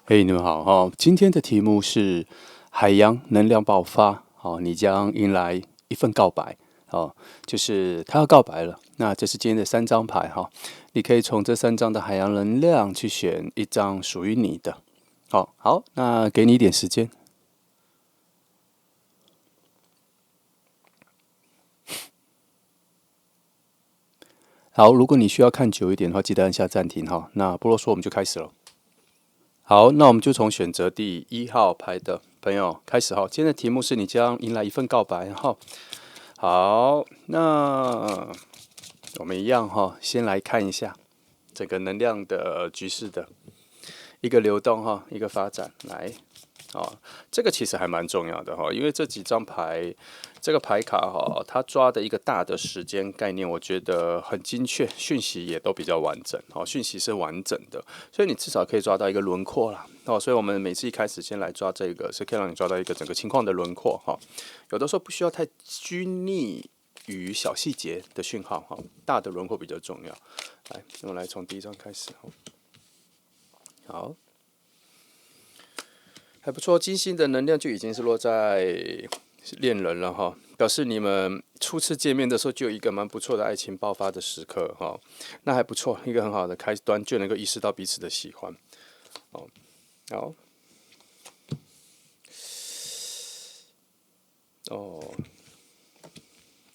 嘿，你们好哈！今天的题目是海洋能量爆发，你将迎来一份告白，就是他要告白了。那这是今天的3张牌哈，你可以从这3张的海洋能量去选一张属于你的。好，那给你一点时间。好，如果你需要看久一点的话，记得按下暂停哈。那不啰嗦，我们就开始了。好，那我们就从选择第1号牌的朋友开始哈。今天的题目是你将迎来一份告白哈。好，那我们一样哈，先来看一下整个能量的局势的一个流动哈，一个发展来。这个其实还蛮重要的哈，因为这几张牌，这个牌卡哈，它抓的一个大的时间概念，我觉得很精确，讯息也都比较完整，讯息是完整的，所以你至少可以抓到一个轮廓啦。所以我们每次一开始先来抓这个，是可以让你抓到一个整个情况的轮廓哈。有的时候不需要太拘泥于小细节的讯号哈，大的轮廓比较重要。来，我们来从第1张开始。好。还不错，金星的能量就已经是落在恋人了哈，表示你们初次见面的时候就有一个蛮不错的爱情爆发的时刻哈，那还不错，一个很好的开端，就能够意识到彼此的喜欢。好，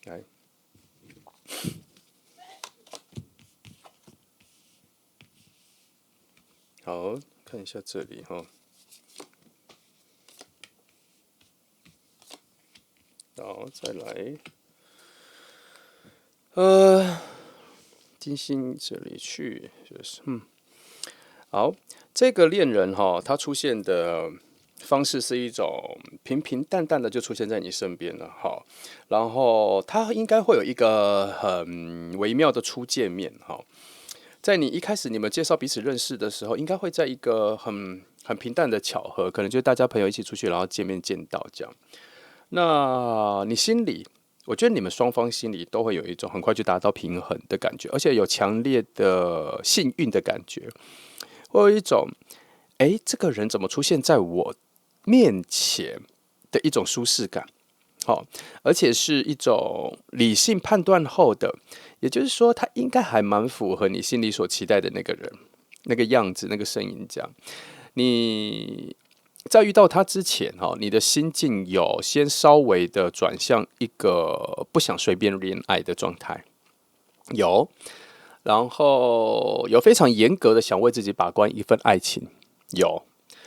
来，好，看一下这里哈。好，再来，金星这里去就是好，这个恋人哈，他出现的方式是一种平平淡淡的就出现在你身边了哈，然后他应该会有一个很微妙的初见面哈，在你一开始你们介绍彼此认识的时候，应该会在一个很平淡的巧合，可能就大家朋友一起出去，然后见到这样。那你心里，我觉得你们双方心里都会有一种很快就达到平衡的感觉，而且有强烈的幸运的感觉，会有一种，这个人怎么出现在我面前的一种舒适感，而且是一种理性判断后的，也就是说，他应该还蛮符合你心里所期待的那个人、那个样子、那个声音这样。你在遇到他之前，你的心境有先稍微的转向一个不想随便恋爱的状态，有，然后有非常严格的想为自己把关一份爱情，有。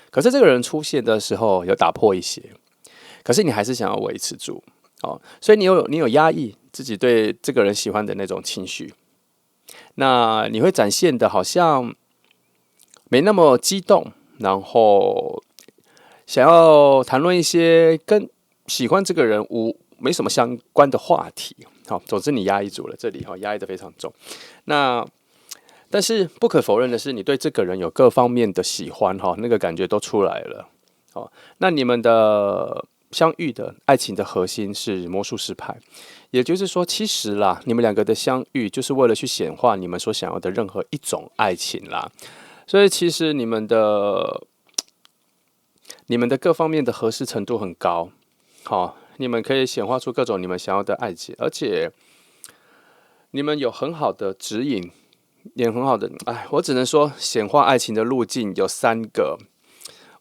可是这个人出现的时候有打破一些，可是你还是想要维持住，所以你有压抑自己对这个人喜欢的那种情绪，那你会展现的好像没那么激动，然后想要谈论一些跟喜欢这个人没什么相关的话题。好，总之你压抑住了，这里压抑的非常重。那但是不可否认的是，你对这个人有各方面的喜欢那个感觉都出来了。那你们的相遇的爱情的核心是魔术师牌，也就是说，其实啦，你们两个的相遇就是为了去显化你们所想要的任何一种爱情啦。所以其实你们的各方面的合适程度很高，你们可以显化出各种你们想要的爱情，而且你们有很好的指引，也很好的，我只能说显化爱情的路径有3个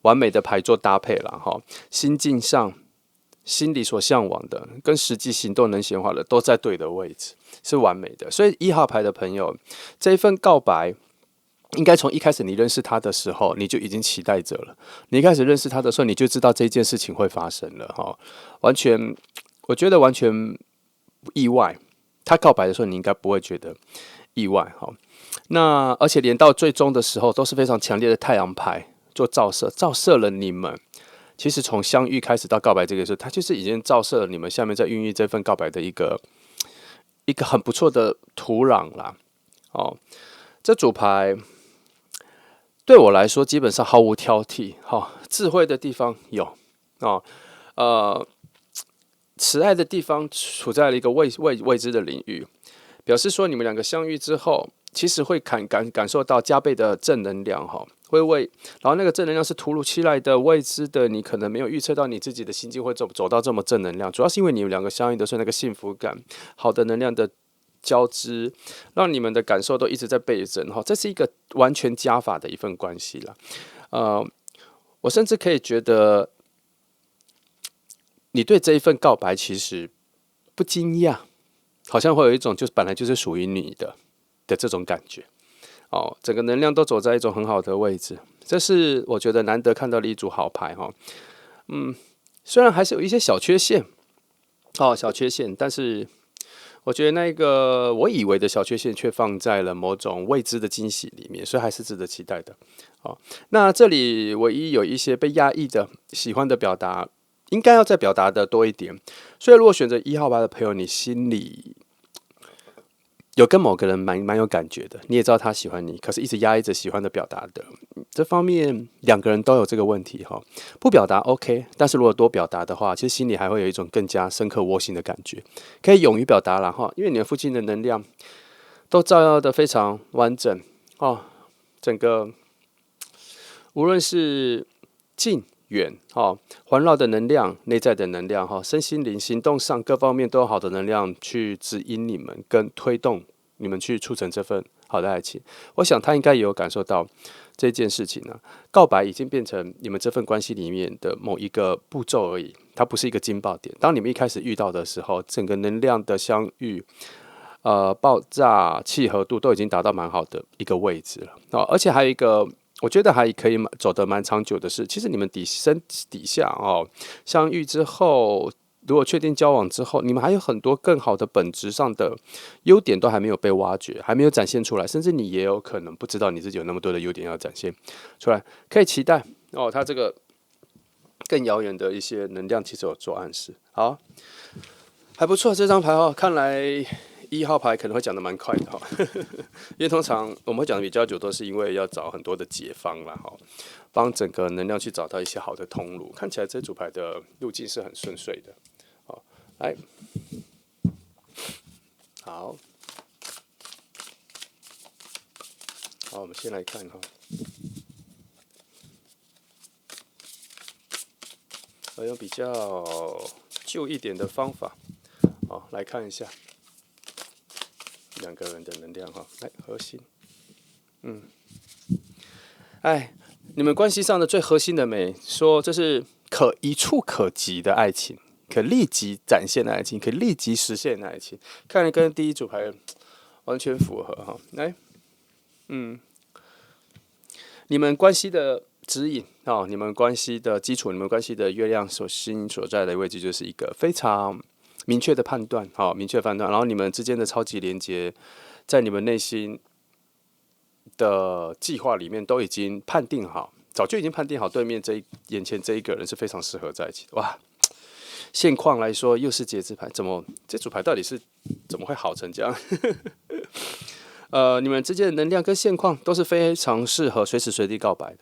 完美的牌做搭配了哈，心境上。心里所向往的跟实际行动能显化的都在对的位置，是完美的。所以1号牌的朋友，这一份告白应该从一开始你认识他的时候，你就已经期待着了。你一开始认识他的时候，你就知道这件事情会发生了哈，完全，我觉得完全不意外。他告白的时候，你应该不会觉得意外哈。那而且连到最终的时候，都是非常强烈的太阳牌做照射，照射了你们。其实从相遇开始到告白这个时候，它就是已经照射了你们下面在孕育这份告白的一个很不错的土壤啦。这组牌对我来说基本上毫无挑剔，智慧的地方有，慈爱的地方处在了一个未知的领域，表示说你们两个相遇之后，其实会感受到加倍的正能量哈，然后那个正能量是突如其来的、未知的，你可能没有预测到你自己的心境会走到这么正能量，主要是因为你们两个相应的是那个幸福感、好的能量的交织，让你们的感受都一直在倍增哈，这是一个完全加法的一份关系了。我甚至可以觉得，你对这一份告白其实不惊讶，好像会有一种就是本来就是属于你的这种感觉。整个能量都走在一种很好的位置，这是我觉得难得看到的一组好牌哈。虽然还是有一些小缺陷，但是我觉得那个我以为的小缺陷却放在了某种未知的惊喜里面，所以还是值得期待的。那这里唯一有一些被压抑的、喜欢的表达，应该要再表达的多一点。所以如果选择1号牌的朋友，你心里有跟某个人蛮有感觉的，你也知道他喜欢你，可是一直压抑着喜欢的表达的，这方面两个人都有这个问题哈。不表达 OK， 但是如果多表达的话，其实心里还会有一种更加深刻窝心的感觉。可以勇于表达了哈，因为你们附近的能量都照耀的非常完整哦，整个无论是近远环绕的能量、内在的能量身心灵、行动上各方面都有好的能量去指引你们，跟推动你们去促成这份好的爱情。我想他应该也有感受到这件事情呢。告白已经变成你们这份关系里面的某一个步骤而已，它不是一个惊爆点。当你们一开始遇到的时候，整个能量的相遇、爆炸、契合度都已经达到蛮好的一个位置了而且还有一个。我觉得还可以走得蛮长久的是，其实你们底下相遇之后，如果确定交往之后，你们还有很多更好的本质上的优点都还没有被挖掘，还没有展现出来，甚至你也有可能不知道你自己有那么多的优点要展现出来，可以期待他这个更遥远的一些能量其实有做暗示。好，还不错这张牌看来1号牌可能会讲得蛮快的因为通常我们会讲的比较久，都是因为要找很多的解方啦帮整个能量去找到一些好的通路。看起来这组牌的路径是很顺遂的。来，好，我们先来看我用比较旧一点的方法，来看一下。两个人的能量来核心，你们关系上的最核心的美，说这是一触可及的爱情，可立即展现的爱情，可立即实现的爱情，看来跟第一组牌完全符合来，你们关系的指引你们关系的基础，你们关系的月亮所在的位置，就是一个非常明确的判断，然后你们之间的超级连接，在你们内心的计划里面都已经判定好，早就已经判定好，对面眼前这一个人是非常适合在一起的。哇，现况来说又是节制牌，这组牌到底是怎么会好成这样？你们之间的能量跟现况都是非常适合随时随地告白的，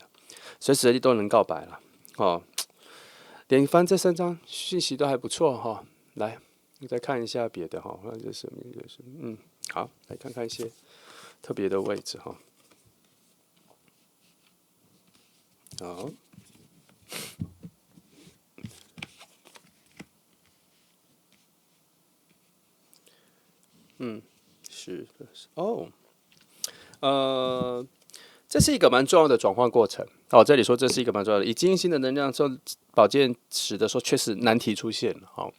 随时随地都能告白了连翻这3张讯息都还不错来。你再看一下别的或者是好，来看看一些特别的位置好，是这是一个蛮重要的转换过程这里说这是一个蛮重要的，以金星的能量做宝剑使的时候，确实难题出现了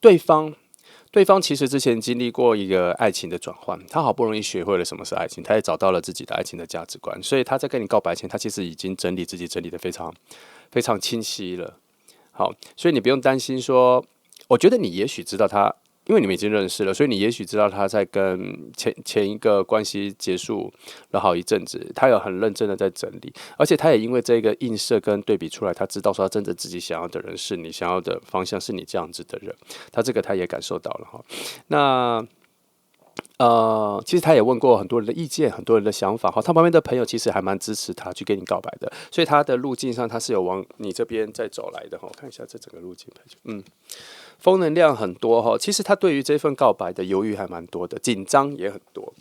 对方其实之前经历过一个爱情的转换，他好不容易学会了什么是爱情，他也找到了自己的爱情的价值观，所以他在跟你告白前，他其实已经整理自己整理的非常非常清晰了。所以你不用担心说，我觉得你也许知道他，因为你们已经认识了，所以你也许知道他在跟前一个关系结束了好一阵子，他有很认真的在整理，而且他也因为这个映射跟对比出来，他知道说他真正自己想要的人是你想要的方向，是你这样子的人，他也感受到了那其实他也问过很多人的意见，很多人的想法哈。他旁边的朋友其实还蛮支持他去跟你告白的，所以他的路径上他是有往你这边再走来的哈。我看一下这整个路径，风能量很多哈。其实他对于这份告白的犹豫还蛮多的，紧张也很多。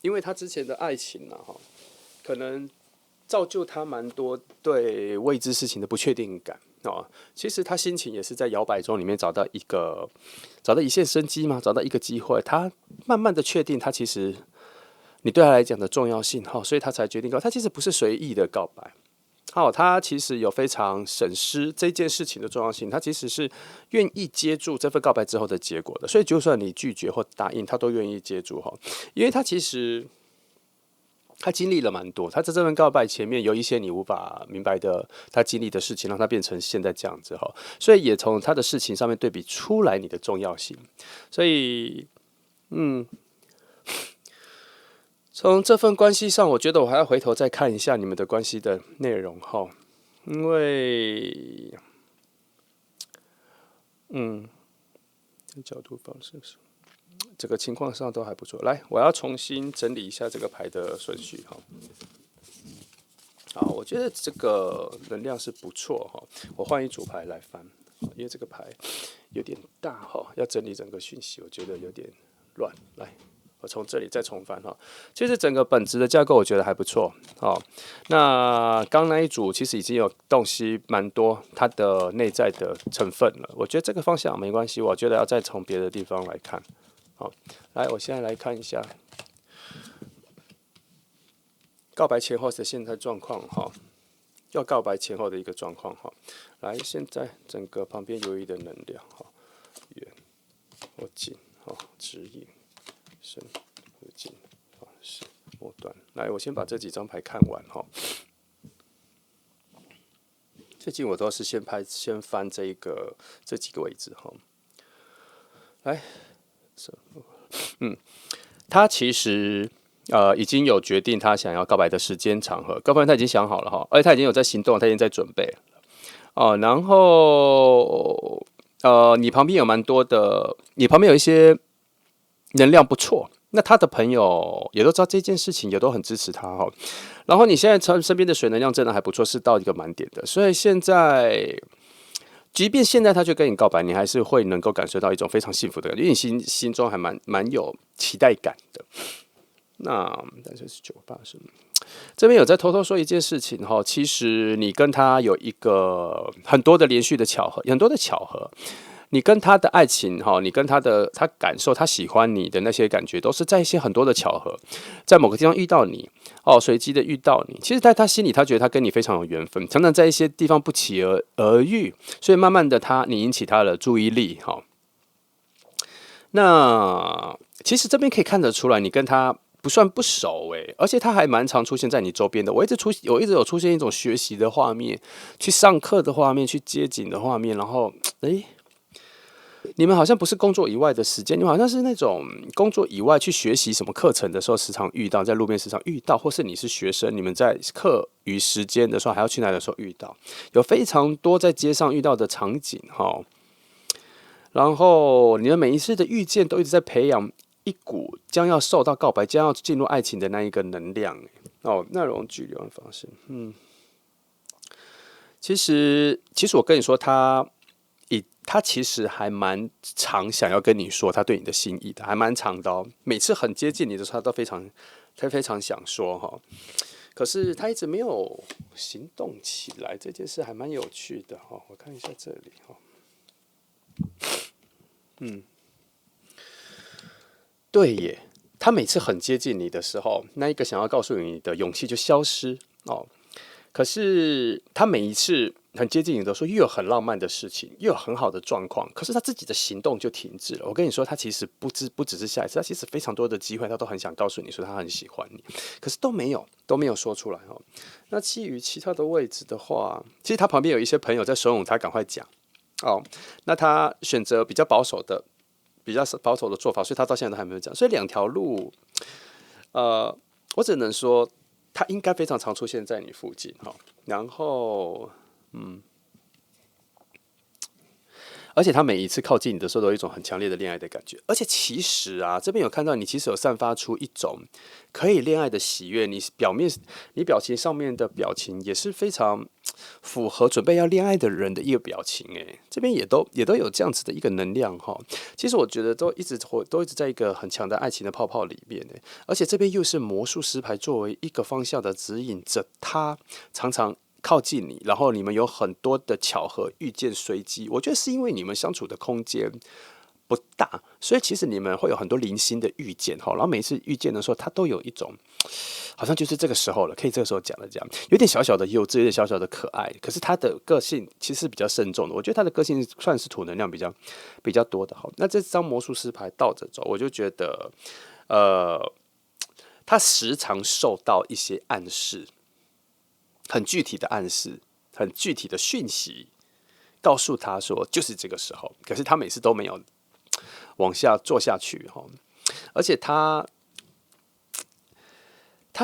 因为他之前的爱情哈，可能造就他蛮多对未知事情的不确定感哦。其实他心情也是在摇摆中里面找到一线生机嘛，找到一个机会，他慢慢的确定他其实你对他来讲的重要性哈，所以他才决定他其实不是随意的告白。好，他其实有非常审视这件事情的重要性，他其实是愿意接住这份告白之后的结果的，所以就算你拒绝或答应，他都愿意接住哈，因为他其实他经历了蛮多，他在这份告白前面有一些你无法明白的他经历的事情，让他变成现在这样子哈，所以也从他的事情上面对比出来你的重要性，所以从这份关系上，我觉得我还要回头再看一下你们的关系的内容哈，因为角度方式这个情况上都还不错。来，我要重新整理一下这个牌的顺序哈。好，我觉得这个能量是不错哈。我换一组牌来翻，因为这个牌有点大哈，要整理整个讯息，我觉得有点乱。来，我从这里再重翻哈。其实整个本质的架构我觉得还不错哦。那刚那一组其实已经有洞悉蛮多它的内在的成分了。我觉得这个方向没关系，我觉得要再从别的地方来看。好，来，我现在来看一下告白前后的现在状况哈。要告白前后的一个状况哈。来，现在整个旁边有一的能量哈，远或近哈，指引深或近啊，是末端。来，我先把这几张牌看完哈。最近我都是先翻这几个位置哈。来，他其实已经有决定他想要告白的时间场合，告白他已经想好了哈，而且他已经有在行动，他已经在准备了然后你旁边有蛮多的，你旁边有一些能量不错，那他的朋友也都知道这件事情，也都很支持他哈。然后你现在身边的水能量真的还不错，是到一个满点的，所以现在。即便现在他就跟你告白，你还是会能够感受到一种非常幸福的感觉，因为你心中还蛮有期待感的。那但是98是这边有在偷偷说一件事情哈，其实你跟他有一个很多的连续的巧合，很多的巧合。你跟他的爱情哈，你跟他感受他喜欢你的那些感觉，都是在一些很多的巧合，在某个地方遇到你随机的遇到你。其实，在他心里，他觉得他跟你非常有缘分，常常在一些地方不期而遇，所以慢慢的你引起他的注意力哈。那其实这边可以看得出来，你跟他不算不熟而且他还蛮常出现在你周边的。我一直有出现一种学习的画面，去上课的画面，去接景的画面，然后你们好像不是工作以外的时间，你们好像是那种工作以外去学习什么课程的时候，时常遇到，在路边时常遇到，或是你是学生，你们在课余时间的时候还要去那的时候遇到，有非常多在街上遇到的场景哈。然后你的每一次的遇见都一直在培养一股将要受到告白、将要进入爱情的那一个能量那种距离的方式，其实我跟你说，他其实还蛮常想要跟你说他对你的心意的，还蛮长的每次很接近你的时候，他非常想说哈。可是他一直没有行动起来，这件事还蛮有趣的哈。我看一下这里哈，对耶，他每次很接近你的时候，那一个想要告诉你的勇气就消失可是他每一次很接近你的时候，又有很浪漫的事情，又有很好的状况，可是他自己的行动就停滞了。我跟你说，他其实不只是下一次，他其实非常多的机会，他都很想告诉你说他很喜欢你，可是都没有说出来那基于其他的位置的话，其实他旁边有一些朋友在怂恿他赶快讲那他选择比较保守的做法，所以他到现在都还没有讲。所以两条路，我只能说。他应该非常常出现在你附近然后而且他每一次靠近你的时候，都有一种很强烈的恋爱的感觉。而且其实啊，这边有看到你其实有散发出一种可以恋爱的喜悦，你表情上面的表情也是非常符合准备要恋爱的人的一个表情。这边也都有这样子的一个能量哈。其实我觉得都一直在一个很强的爱情的泡泡里面。而且这边又是魔术师牌作为一个方向的指引着他，常常靠近你，然后你们有很多的巧合遇见随机。我觉得是因为你们相处的空间不大，所以其实你们会有很多零星的遇见，然后每次遇见的时候，它都有一种好像就是这个时候了，可以这个时候讲了，这样有点小小的幼稚，有点小小的可爱。可是他的个性其实是比较慎重的，我觉得他的个性算是土能量比较多的。好，那这张魔术师牌倒着走，我就觉得，他时常受到一些暗示，很具体的暗示，很具体的讯息，告诉他说就是这个时候。可是他每次都没有往下做下去，而且他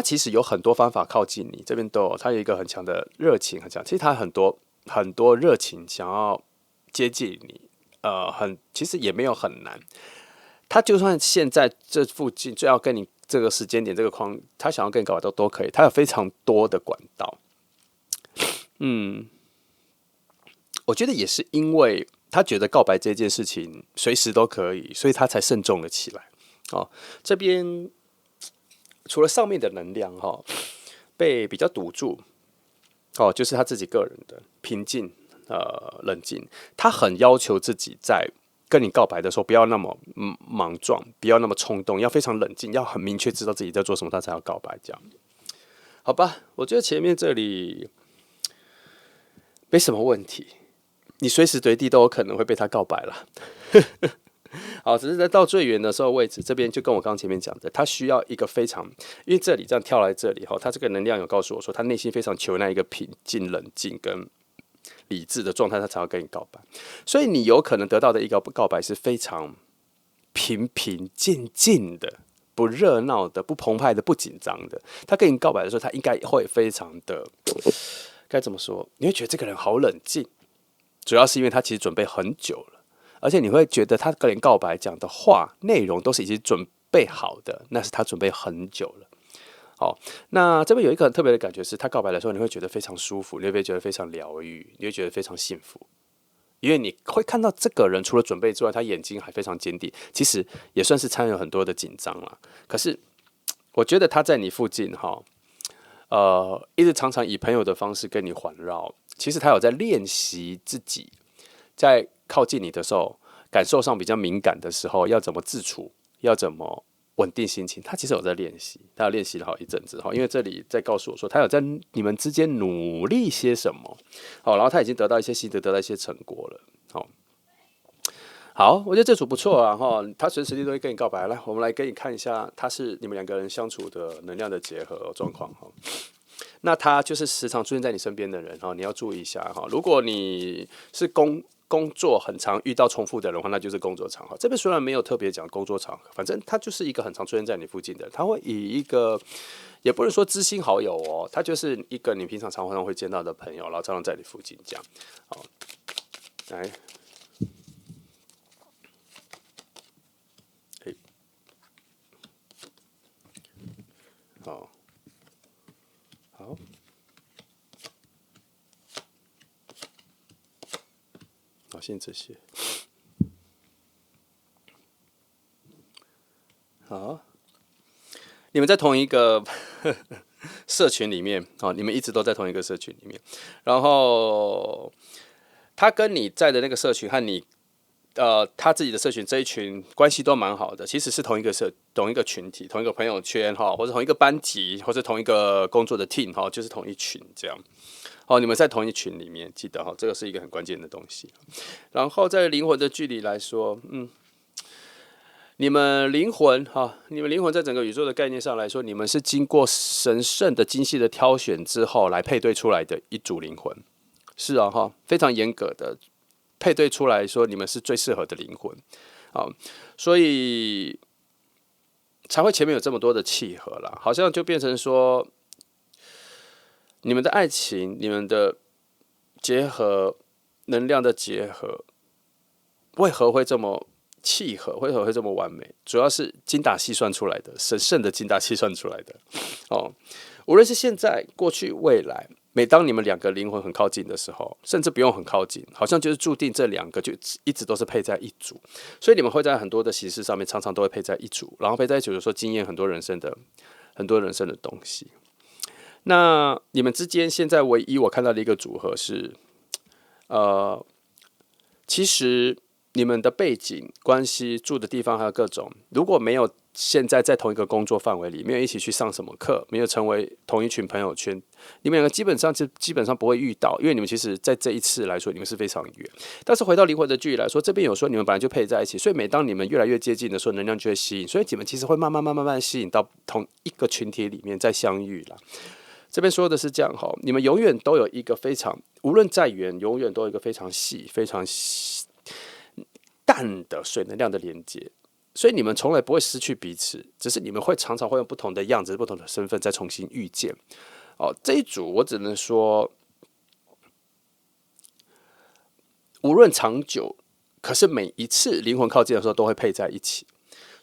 其实有很多方法靠近你，这边都有，他有一个很强的热情，很强。其实他很多热情想要接近你，其实也没有很难。他就算现在这附近就要跟你这个时间点这个框，他想要跟你告白都可以，他有非常多的管道。我觉得也是因为他觉得告白这件事情随时都可以，所以他才慎重了起来。这边除了上面的能量被比较堵住，就是他自己个人的平静冷静，他很要求自己在跟你告白的时候不要那么莽撞，不要那么冲动，要非常冷静，要很明确知道自己在做什么，他才要告白。这样，好吧？我觉得前面这里没什么问题，你随时随地都有可能会被他告白了。好，只是在到最远的时候位置，这边就跟我刚刚前面讲的，他需要一个非常，因为这里这样跳来这里他这个能量有告诉我说，他内心非常求那一个平静、冷静跟理智的状态，他才要跟你告白。所以你有可能得到的一个告白是非常平平静静的，不热闹的，不澎湃的，不紧张的。他跟你告白的时候，他应该会非常的该怎么说？你会觉得这个人好冷静，主要是因为他其实准备很久了。而且你会觉得他跟人告白讲的话内容都是已经准备好的，那是他准备很久了。好，那这边有一个很特别的感觉是，他告白的时候你会觉得非常舒服，你会觉得非常疗愈，你会觉得非常幸福，因为你会看到这个人除了准备之外，他眼睛还非常坚定，其实也算是掺有很多的紧张了。可是我觉得他在你附近一直常常以朋友的方式跟你环绕，其实他有在练习自己在靠近你的时候，感受上比较敏感的时候，要怎么自处，要怎么稳定心情，他其实有在练习，他有练习了好一阵子。因为这里在告诉我说，他有在你们之间努力些什么，然后他已经得到一些心得，得到一些成果了。好，我觉得这组不错啊，他随时随地都会跟你告白。来，我们来给你看一下，他是你们两个人相处的能量的结合状况那他就是时常出现在你身边的人你要注意一下如果你是工作很常遇到重复的人的话，那就是工作场合。这边虽然没有特别讲工作场合，反正他就是一个很常出现在你附近的人，他会以一个也不能说知心好友他就是一个你平常常会见到的朋友，然后常常在你附近这样。好，来，好，好。好，先这些。好，你们在同一个社群里面你们一直都在同一个社群里面，然后他跟你在的那个社群和你他自己的社群这一群关系都蛮好的，其实是同一个群体，同一个朋友圈或者同一个班级，或者同一个工作的 team 就是同一群这样。你们在同一群里面，记得这个是一个很关键的东西。然后在灵魂的距离来说，你们灵魂在整个宇宙的概念上来说，你们是经过神圣的、精细的挑选之后来配对出来的一组灵魂。是非常严格的配对出来说，你们是最适合的灵魂。所以才会前面有这么多的契合啦，好像就变成说，你们的爱情、你们的结合、能量的结合，为何会这么契合，为何会这么完美？主要是精打细算出来的，神圣的精打细算出来的。无论是现在、过去、未来，每当你们两个灵魂很靠近的时候，甚至不用很靠近，好像就是注定这两个就一直都是配在一组。所以你们会在很多的形式上面，常常都会配在一组，然后配在一组，有时候经验很多人生的东西。那你们之间现在唯一我看到的一个组合是，其实你们的背景、关系、住的地方还有各种，如果没有现在在同一个工作范围里，没有一起去上什么课，没有成为同一群朋友圈，你们两个基本上不会遇到，因为你们其实在这一次来说，你们是非常远。但是回到灵魂的距离来说，这边有说你们本来就配在一起，所以每当你们越来越接近的时候，能量就会吸引，所以你们其实会慢慢吸引到同一个群体里面再相遇了。这边说的是这样哈，你们永远都有一个非常，无论再远，永远都有一个非常细、非常淡的水能量的连接，所以你们从来不会失去彼此，只是你们会常常会用不同的样子、不同的身份再重新遇见。这一组我只能说，无论长久，可是每一次灵魂靠近的时候都会配在一起。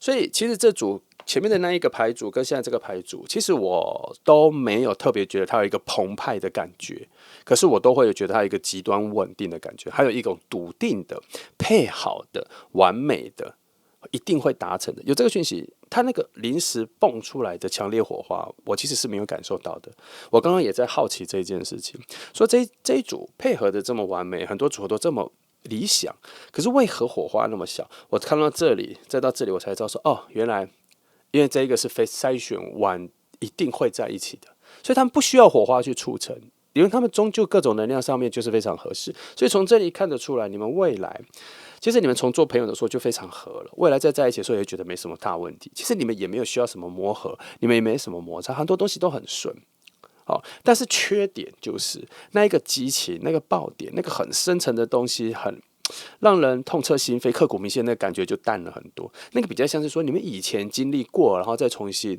所以其实这组前面的那一个牌组跟现在这个牌组，其实我都没有特别觉得它有一个澎湃的感觉，可是我都会觉得它有一个极端稳定的感觉，还有一种笃定的、配好的、完美的，一定会达成的。有这个讯息，它那个临时蹦出来的强烈火花，我其实是没有感受到的。我刚刚也在好奇这件事情，说这一组配合的这么完美，很多组合都这么理想，可是为何火花那么小？我看到这里，再到这里，我才知道说，原来因为这一个是非筛选完一定会在一起的，所以他们不需要火花去促成，因为他们终究各种能量上面就是非常合适。所以从这里看得出来，你们未来其实你们从做朋友的时候就非常合了，未来再在一起的时候也觉得没什么大问题。其实你们也没有需要什么磨合，你们也没什么摩擦，很多东西都很顺。但是缺点就是那一个激情、那个爆点、那个很深层的东西，很让人痛彻心扉、刻骨铭心，那个感觉就淡了很多。那个比较像是说你们以前经历过，然后再重新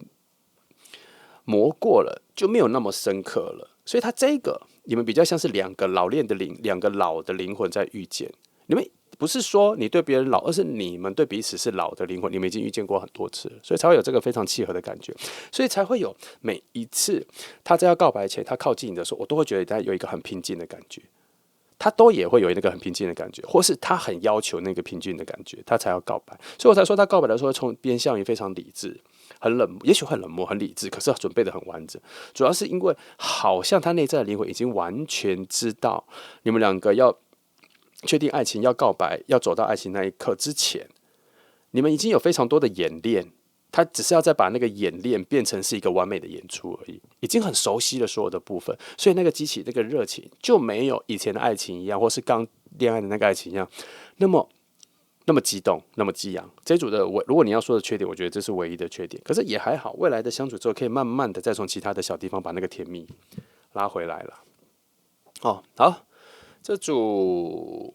磨过了，就没有那么深刻了。所以它这个你们比较像是两个老的灵魂在遇见。你们不是说你对别人老，而是你们对彼此是老的灵魂，你们已经遇见过很多次了，所以才会有这个非常契合的感觉，所以才会有每一次他在要告白前，他靠近你的时候，我都会觉得他有一个很平静的感觉，他都也会有那个很平静的感觉，或是他很要求那个平静的感觉，他才要告白，所以我才说他告白的时候从偏向于非常理智。很冷，也许很冷漠、很理智，可是准备的很完整。主要是因为好像他内在的灵魂已经完全知道你们两个要确定爱情、要告白、要走到爱情那一刻之前，你们已经有非常多的演练，他只是要再把那个演练变成是一个完美的演出而已，已经很熟悉了所有的部分，所以那个激起那个热情就没有以前的爱情一样，或是刚恋爱的那个爱情一样，那么激动，那么激昂。这一组的如果你要说的缺点，我觉得这是唯一的缺点，可是也还好，未来的相处之后，可以慢慢的再从其他的小地方把那个甜蜜拉回来了。好。这组，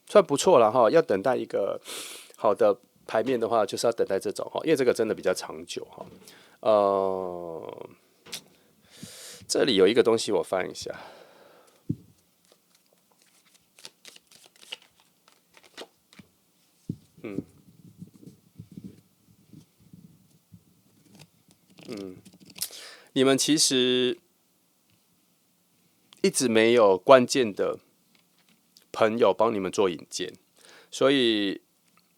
算不错了哈。要等待一个好的牌面的话，就是要等待这种哈，因为这个真的比较长久哈。这里有一个东西我翻一下，你们其实一直没有关键的朋友帮你们做引荐，所以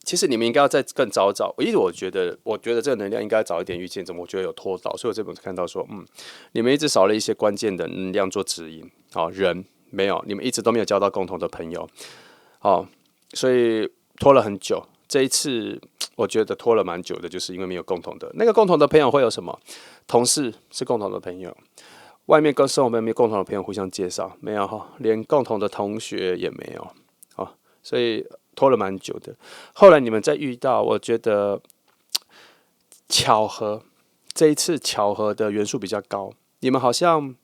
其实你们应该要再更早找。因为我觉得这个能量应该早一点遇见，怎么我觉得有拖到，所以我这本看到说，你们一直少了一些关键的能量做指引。人没有，你们一直都没有交到共同的朋友，所以拖了很久。这一次我觉得拖了蛮久的，就是因为没有共同的那个共同的朋友会有什么？同事是共同的朋友。外面跟生活里面共同的朋友互相介绍没有哈，连共同的同学也没有，所以拖了蛮久的。后来你们再遇到，我觉得巧合，这一次巧合的元素比较高，你们好像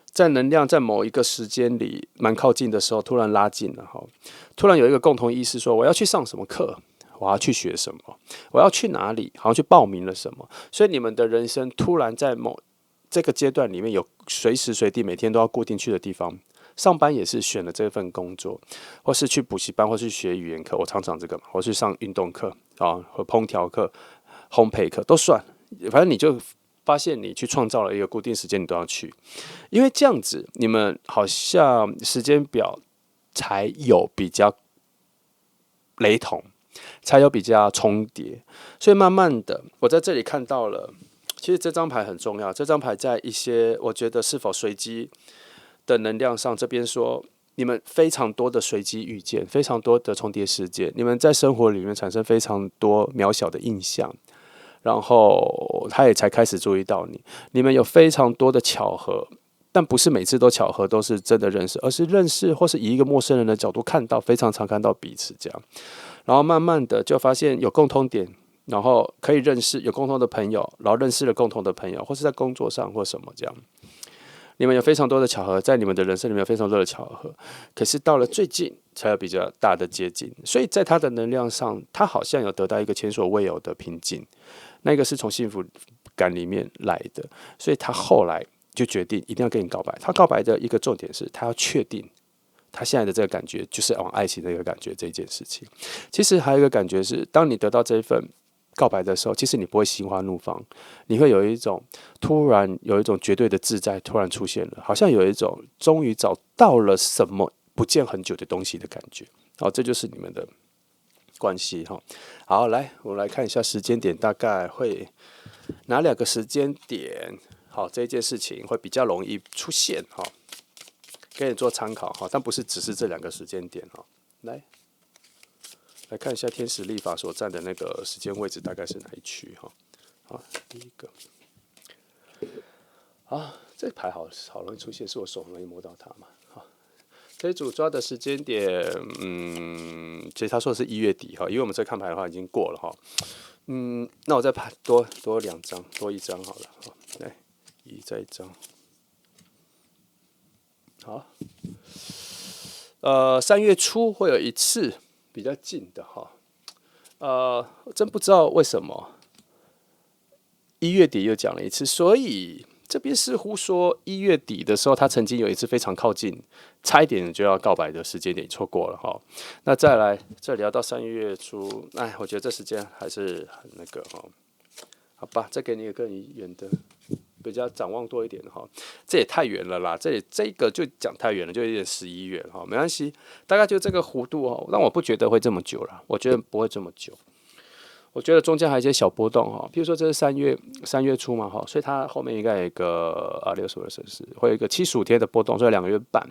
在能量在某一个时间里蛮靠近的时候，突然拉近了哈，突然有一个共同意识说我要去上什么课。我要去学什么？我要去哪里？好像去报名了什么？所以你们的人生突然在这个阶段里面有随时随地每天都要固定去的地方，上班也是选了这份工作，或是去补习班，或是学语言课，我常常这个嘛，或是上运动课啊，和烹调课、烘焙课都算，反正你就发现你去创造了一个固定时间，你都要去，因为这样子你们好像时间表才有比较雷同，才有比较重叠，所以慢慢的，我在这里看到了，其实这张牌很重要。这张牌在一些我觉得是否随机的能量上，这边说你们非常多的随机遇见，非常多的重叠事件，你们在生活里面产生非常多渺小的印象，然后他也才开始注意到你。你们有非常多的巧合，但不是每次都巧合，都是真的认识，而是认识或是以一个陌生人的角度看到，非常常看到彼此这样。然后慢慢的就发现有共通点，然后可以认识有共同的朋友，然后认识了共同的朋友，或是在工作上或什么这样。你们有非常多的巧合，在你们的人生里面有非常多的巧合，可是到了最近才有比较大的接近，所以在他的能量上，他好像有得到一个前所未有的平静，那个是从幸福感里面来的，所以他后来就决定一定要跟你告白。他告白的一个重点是他要确定他现在的这个感觉就是往爱情的一个感觉这件事情。其实还有一个感觉是，当你得到这一份告白的时候，其实你不会心花怒放，你会有一种突然有一种绝对的自在突然出现了，好像有一种终于找到了什么不见很久的东西的感觉。好，这就是你们的关系哈。好，来我们来看一下时间点，大概会哪两个时间点？好，这件事情会比较容易出现哈。给你做参考哈，但不是只是这两个时间点哈。来看一下天使历法所占的那个时间位置大概是哪一区哈？好，第一个啊，这牌好容易出现，是我手很容易摸到它嘛？好，这一组抓的时间点，其实他说的是1月底哈，因为我们这看牌的话已经过了哈。那我再牌多2张，多1张好了。好，来再一张。好，3月初会有一次比较近的哈，真不知道为什么1月底又讲了一次，所以这边似乎说1月底的时候，他曾经有一次非常靠近，差一点就要告白的时间点错过了哈。那再来这里要到3月初，哎，我觉得这时间还是很那个哈。好吧，再给你一个更远的。比较展望多一点哈，这也太远了啦，这个就讲太远了，就有点11月哈，没关系，大概就这个弧度哈，但我不觉得会这么久了，我觉得不会这么久，我觉得中间还有一些小波动哈，譬如说这是3月初嘛哈，所以它后面应该有一个65摄氏，会有一个75天的波动，所以2个月半，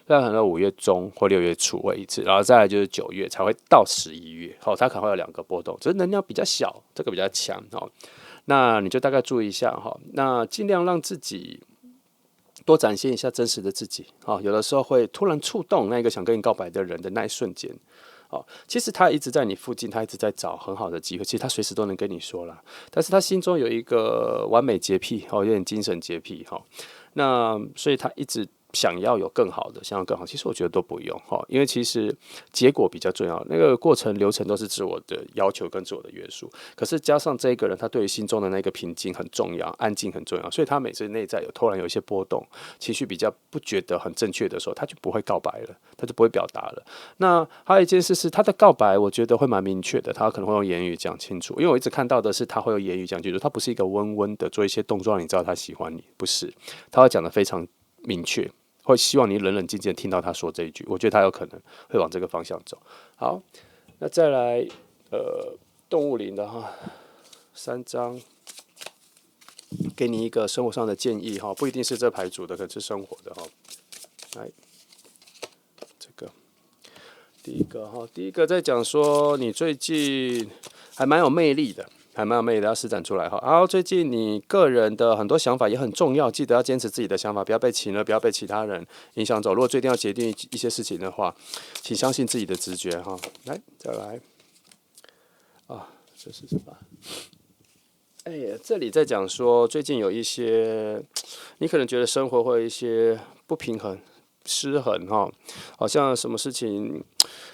那可能5月中或6月初会一次，然后再来就是9月才会到11月，好，它可能会有2个波动，只是能量比较小，这个比较强哈。那你就大概注意一下哈，那尽量让自己多展现一下真实的自己啊，有的时候会突然触动那个想跟你告白的人的那一瞬间，其实他一直在你附近，他一直在找很好的机会，其实他随时都能跟你说啦，但是他心中有一个完美洁癖有点精神洁癖那所以他一直想要有更好的，想要更好，其实我觉得都不用哈，因为其实结果比较重要，那个过程流程都是自我的要求跟自我的约束。可是加上这个人，他对于心中的那个平静很重要，安静很重要，所以他每次内在突然有一些波动，情绪比较不觉得很正确的时候，他就不会告白了，他就不会表达了。那还有一件事是，他的告白我觉得会蛮明确的，他可能会用言语讲清楚，因为我一直看到的是他会用言语讲清楚，他不是一个温温的做一些动作让你知道他喜欢你，不是，他会讲得非常明确。会希望你冷冷静静听到他说这一句，我觉得他有可能会往这个方向走。好，那再来动物灵的哈，3张，给你一个生活上的建议哈，不一定是这牌组的，可能是生活的哈。来，这个第一个在讲说你最近还蛮有魅力的。还蛮有魅力的，要施展出来哈。然后最近你个人的很多想法也很重要，记得要坚持自己的想法，不要被情了，不要被其他人影响走。如果最近要决定一些事情的话，请相信自己的直觉哈。来，再来这是什么？哎呀，这里在讲说最近有一些，你可能觉得生活会有一些不平衡、失衡哈，好像什么事情。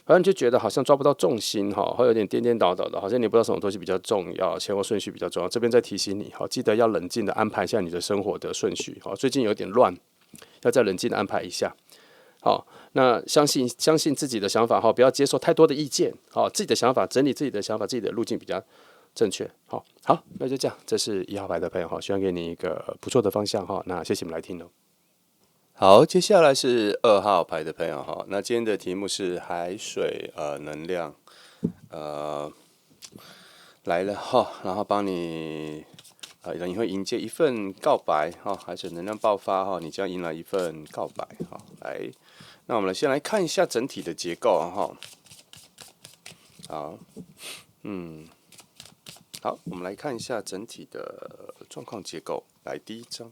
反正就觉得好像抓不到重心哈，会有点颠颠倒倒的，好像你不知道什么东西比较重要，前后顺序比较重要。这边在提醒你，好，记得要冷静的安排一下你的生活的顺序。好，最近有点乱，要再冷静的安排一下。好，那相信自己的想法哈，不要接受太多的意见，好，自己的想法整理自己的想法，自己的路径比较正确。好，那就这样，这是1号牌的朋友哈，希望给你一个不错的方向哈。那谢谢你们来听哦。好，接下来是2号牌的朋友哈，那今天的题目是海水能量来了哈，然后帮你。你会迎接一份告白哈，海水能量爆发哈，你将迎来一份告白哈。来，那我们先来看一下整体的结构哈。好，好，我们来看一下整体的状况结构。来，第一张，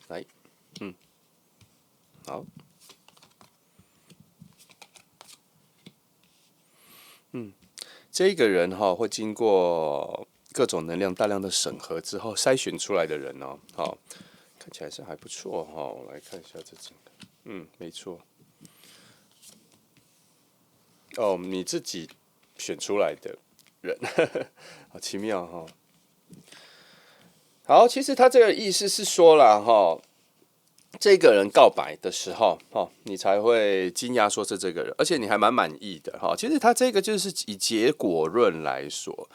来，好，这个人哈会经过各种能量大量的审核之后筛选出来的人哦，好，看起来是还不错哈。我来看一下这整个，没错。哦，你自己选出来的人，好奇妙哈。好，其实他这个意思是说了哈，这个人告白的时候，你才会惊讶说是这个人，而且你还蛮满意的哈。其实他这个就是以结果论来说，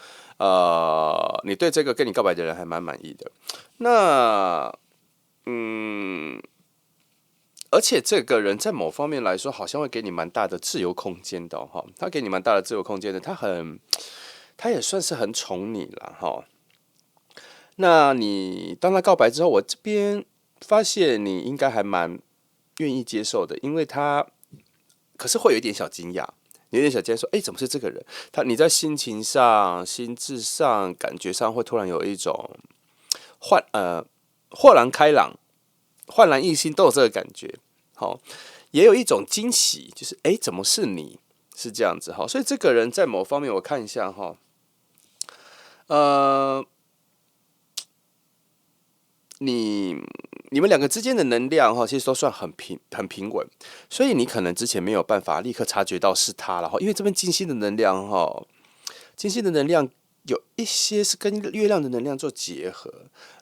你对这个跟你告白的人还蛮满意的。那，而且这个人在某方面来说，好像会给你蛮大的自由空间的哈。他给你蛮大的自由空间的，他也算是很宠你了哈。那你当他告白之后，我这边发现你应该还蛮愿意接受的，因为他可是会有一点小惊讶，有点小惊讶说，怎么是这个人？你在心情上、心智上、感觉上会突然有一种豁然开朗、焕然一新，都有这个感觉。好，也有一种惊喜，就是怎么是你？是这样子哈。所以这个人在某方面，我看一下哈，你们两个之间的能量哈，其实都算很平稳，所以你可能之前没有办法立刻察觉到是他了哈，因为这边金星的能量哈，金星的能量有一些是跟月亮的能量做结合，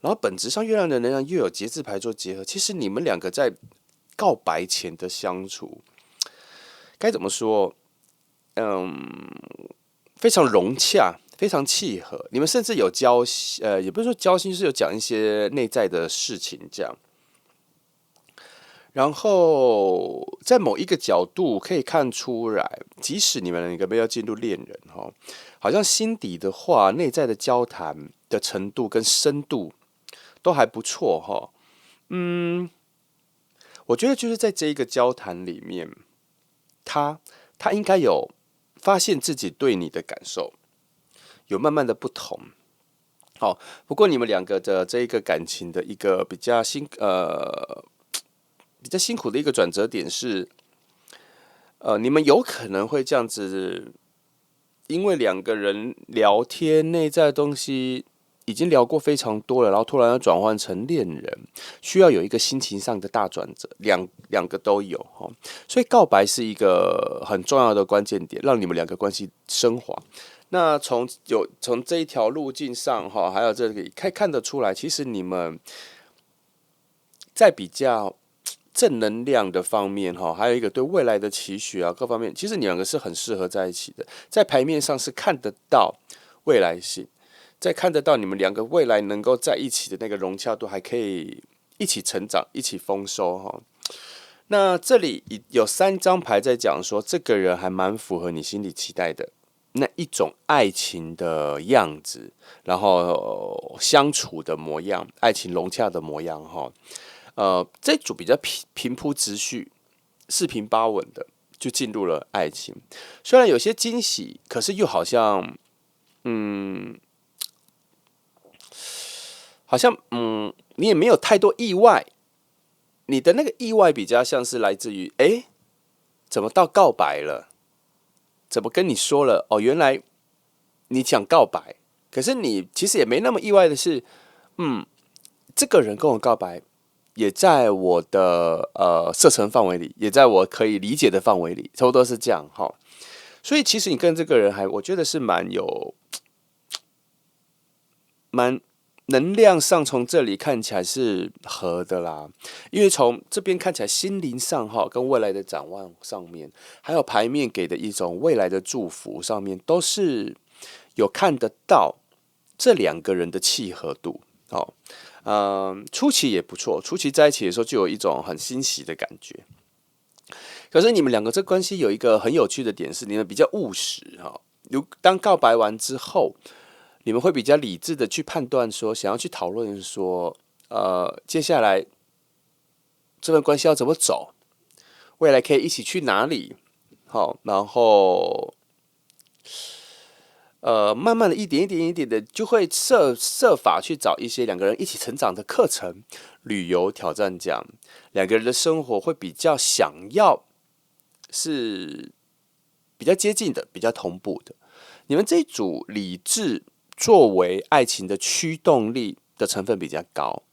然后本质上月亮的能量又有节制牌做结合，其实你们两个在告白前的相处，该怎么说？非常融洽，非常契合。你们甚至有也不是说交心，就是有讲一些内在的事情这样。然后在某一个角度可以看出来，即使你们两个没有进入恋人哈，好像心底的话，内在的交谈的程度跟深度都还不错哈。我觉得就是在这一个交谈里面，他应该有发现自己对你的感受有慢慢的不同。好，不过你们两个的这一个感情的一个比较辛苦的一个转折点是，你们有可能会这样子，因为两个人聊天内在的东西已经聊过非常多了，然后突然要转换成恋人，需要有一个心情上的大转折，两个都有哈，所以告白是一个很重要的关键点，让你们两个关系升华。那从这一条路径上哈，还有这个可以看得出来，其实你们在比较正能量的方面哈，还有一个对未来的期许啊，各方面，其实你两个是很适合在一起的，在牌面上是看得到未来性。再看得到你们两个未来能够在一起的那个融洽度，还可以一起成长，一起丰收哈。那这里有3张牌在讲说，这个人还蛮符合你心里期待的那一种爱情的样子，然后相处的模样，爱情融洽的模样哈。这组比较平铺直叙、四平八稳的就进入了爱情，虽然有些惊喜，可是又好像你也没有太多意外，你的那个意外比较像是来自于，怎么到告白了？怎么跟你说了？哦，原来你想告白，可是你其实也没那么意外的是，这个人跟我告白，也在我的射程范围里，也在我可以理解的范围里，差不多是这样哈。所以其实你跟这个人我觉得是蛮能量上从这里看起来是合的啦，因为从这边看起来心灵上哈，跟未来的展望上面，还有牌面给的一种未来的祝福上面，都是有看得到这两个人的契合度。好，初期也不错，初期在一起的时候就有一种很欣喜的感觉。可是你们两个这关系有一个很有趣的点是，你们比较务实哈。当告白完之后，你们会比较理智的去判断说，想要去讨论说，接下来这份关系要怎么走，未来可以一起去哪里，好，然后慢慢的一点的，就会设法去找一些两个人一起成长的课程、旅游、挑战，这样两个人的生活会比较想要是比较接近的、比较同步的。你们这一组理智作为爱情的驱动力的成分比较高，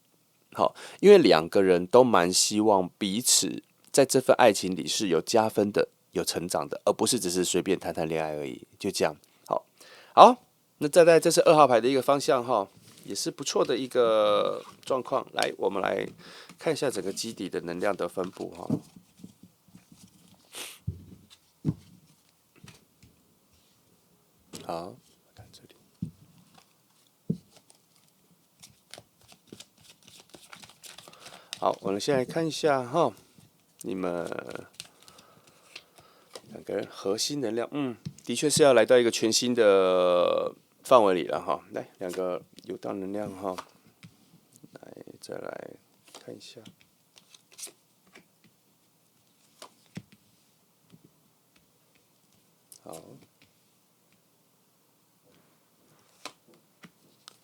好，因为两个人都蛮希望彼此在这份爱情里是有加分的、有成长的，而不是只是随便谈谈恋爱而已。就这样，好，那再来，这是2号牌的一个方向哈，也是不错的一个状况。来，我们来看一下整个基底的能量的分布哈。好，看这里。好，我们先来看一下哈，你们两个人核心能量，的确是要来到一个全新的范围里了哈。来，两个游荡能量哈，来再来看一下。好，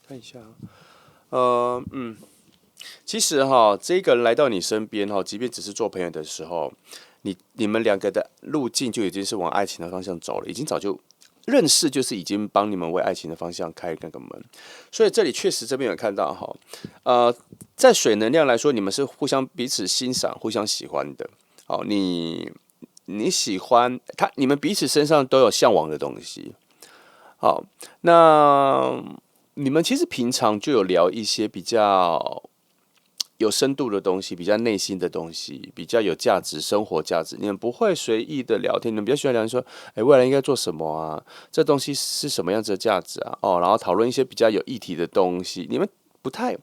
看一下，其实哈，这个人来到你身边哈，即便只是做朋友的时候，你们两个的路径就已经是往爱情的方向走了，已经早就认识，就是已经帮你们为爱情的方向开那个门。所以这里确实这边有看到哈，在水能量来说，你们是互相彼此欣赏、互相喜欢的。好，你喜欢他，你们彼此身上都有向往的东西。好，那你们其实平常就有聊一些比较有深度的东西，比较内心的东西，比较有价值、生活价值。你们不会随意的聊天，你们比较喜欢聊说，未来应该做什么啊？这东西是什么样子的价值啊？然后讨论一些比较有议题的东西。你们不太，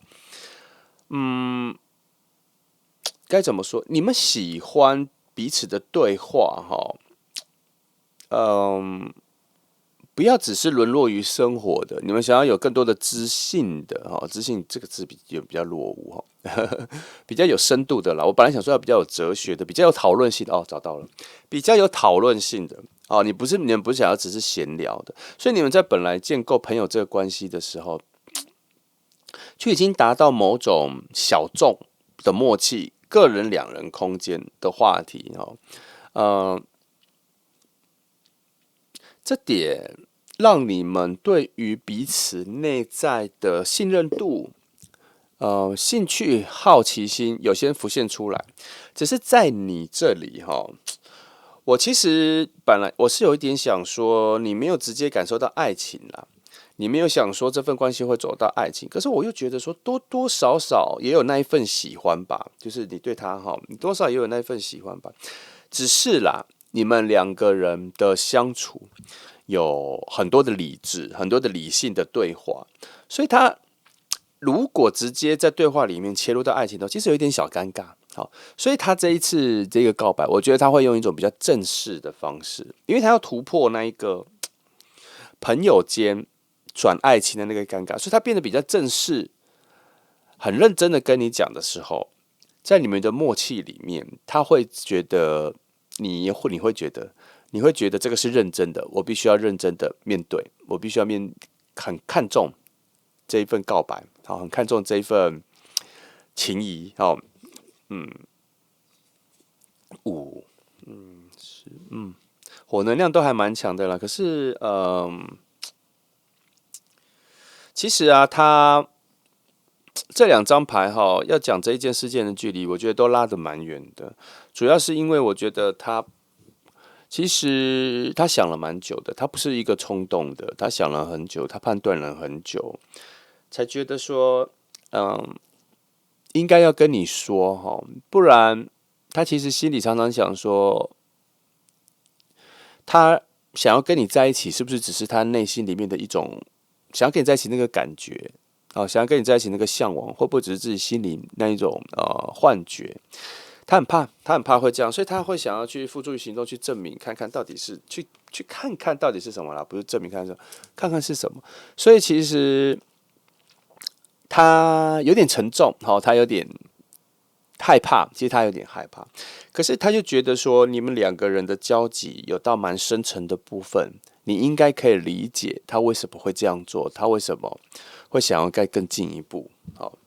该怎么说？你们喜欢彼此的对话，哈，不要只是沦落于生活的，你们想要有更多的知性的哈，知性这个字比较落伍哈，比较有深度的啦。我本来想说要比较有哲学的，比较有讨论性的找到了，比较有讨论性的哦。你们不是想要只是闲聊的，所以你们在本来建构朋友这个关系的时候，就已经达到某种小众的默契，个人两人空间的话题哦，这点让你们对于彼此内在的信任度、兴趣、好奇心有些浮现出来。只是在你这里我其实本来我是有一点想说，你没有直接感受到爱情啦，你没有想说这份关系会走到爱情，可是我又觉得说多多少少也有那一份喜欢吧，就是你对他你多少也有那一份喜欢吧。只是啦，你们两个人的相处有很多的理智，很多的理性的对话，所以他如果直接在对话里面切入到爱情的，其实有一点小尴尬。好，所以他这一次这个告白，我觉得他会用一种比较正式的方式，因为他要突破那一个朋友间转爱情的那个尴尬，所以他变得比较正式，很认真的跟你讲的时候，在你们的默契里面，他会觉得你会觉得这个是认真的，我必须要认真的面对，我必须要很看重这一份告白，好，很看重这一份情谊，好，火能量都还蛮强的啦。可是，其实啊，他这两张牌要讲这一件事件的距离，我觉得都拉得蛮远的。主要是因为我觉得其实他想了蛮久的，他不是一个冲动的，他想了很久，他判断了很久。才觉得说，应该要跟你说哈，不然他其实心里常常想说，他想要跟你在一起，是不是只是他内心里面的一种想要跟你在一起那个感觉？想要跟你在一起那个向往，会不会只是自己心里那一种幻觉？他很怕会这样，所以他会想要去付诸于行动，去证明看看到底是去看看到底是什么啦，不是证明看看是什么。所以其实他有点沉重，他有点害怕，其实他有点害怕，可是他就觉得说，你们两个人的交集有到蛮深层的部分，你应该可以理解他为什么会这样做，他为什么会想要再更进一步。好，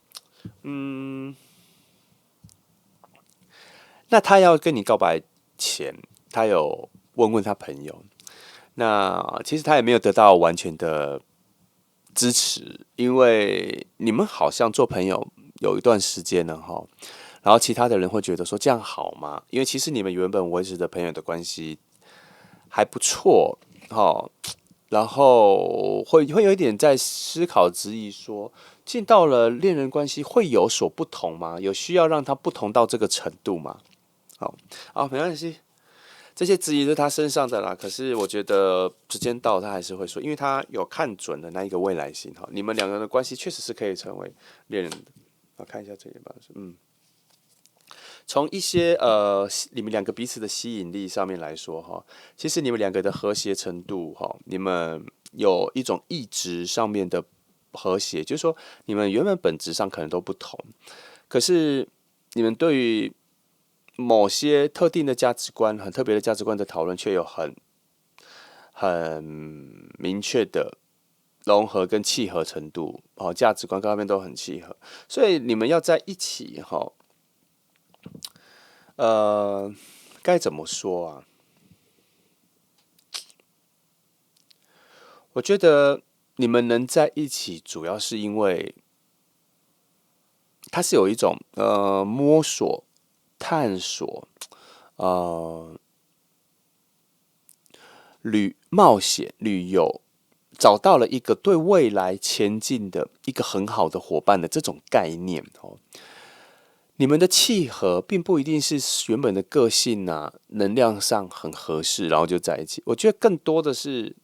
那他要跟你告白前，他有问他朋友，那其实他也没有得到完全的支持，因为你们好像做朋友有一段时间了哈。然后其他的人会觉得说这样好吗？因为其实你们原本维持的朋友的关系还不错，然后会有一点在思考质疑说，进到了恋人关系会有所不同吗？有需要让他不同到这个程度吗？好，没关系，这些质疑是他身上的啦。可是我觉得时间到，他还是会说，因为他有看准了那一个未来性哈，你们两个人的关系确实是可以成为恋人的。我看一下这里吧，从一些你们两个彼此的吸引力上面来说哈，其实你们两个的和谐程度哈，你们有一种意志上面的和谐，就是说你们原本本质上可能都不同，可是你们对于某些特定的价值观、很特别的价值观的讨论，却有很明确的融合跟契合程度，价值观各方面都很契合，所以你们要在一起哈。该怎么说啊？我觉得你们能在一起，主要是因为它是有一种摸索、探索、呃冒险、旅游，找到了一个对未来前进的一个很好的伙伴的这种概念哦。你们的契合并不一定是原本的个性啊、能量上很合适，然后就在一起。我觉得更多的是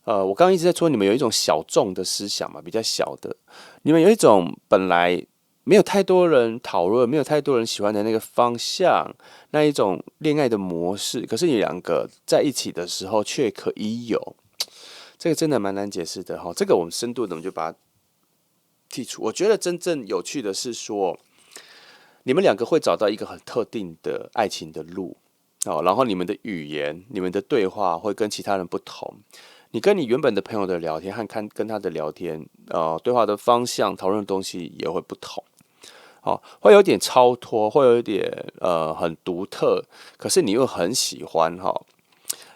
我刚刚一直在说，你们有一种小众的思想嘛，比较小的，你们有一种本来没有太多人讨论、没有太多人喜欢的那个方向，那一种恋爱的模式，可是你两个在一起的时候却可以有，这个真的蛮难解释的哈。这个我们深度的，我们就把它剔除。我觉得真正有趣的是说，你们两个会找到一个很特定的爱情的路，然后你们的语言、你们的对话会跟其他人不同。你跟你原本的朋友的聊天和跟他的聊天，对话的方向、讨论的东西也会不同。会有点超脱，会有一点很独特，可是你又很喜欢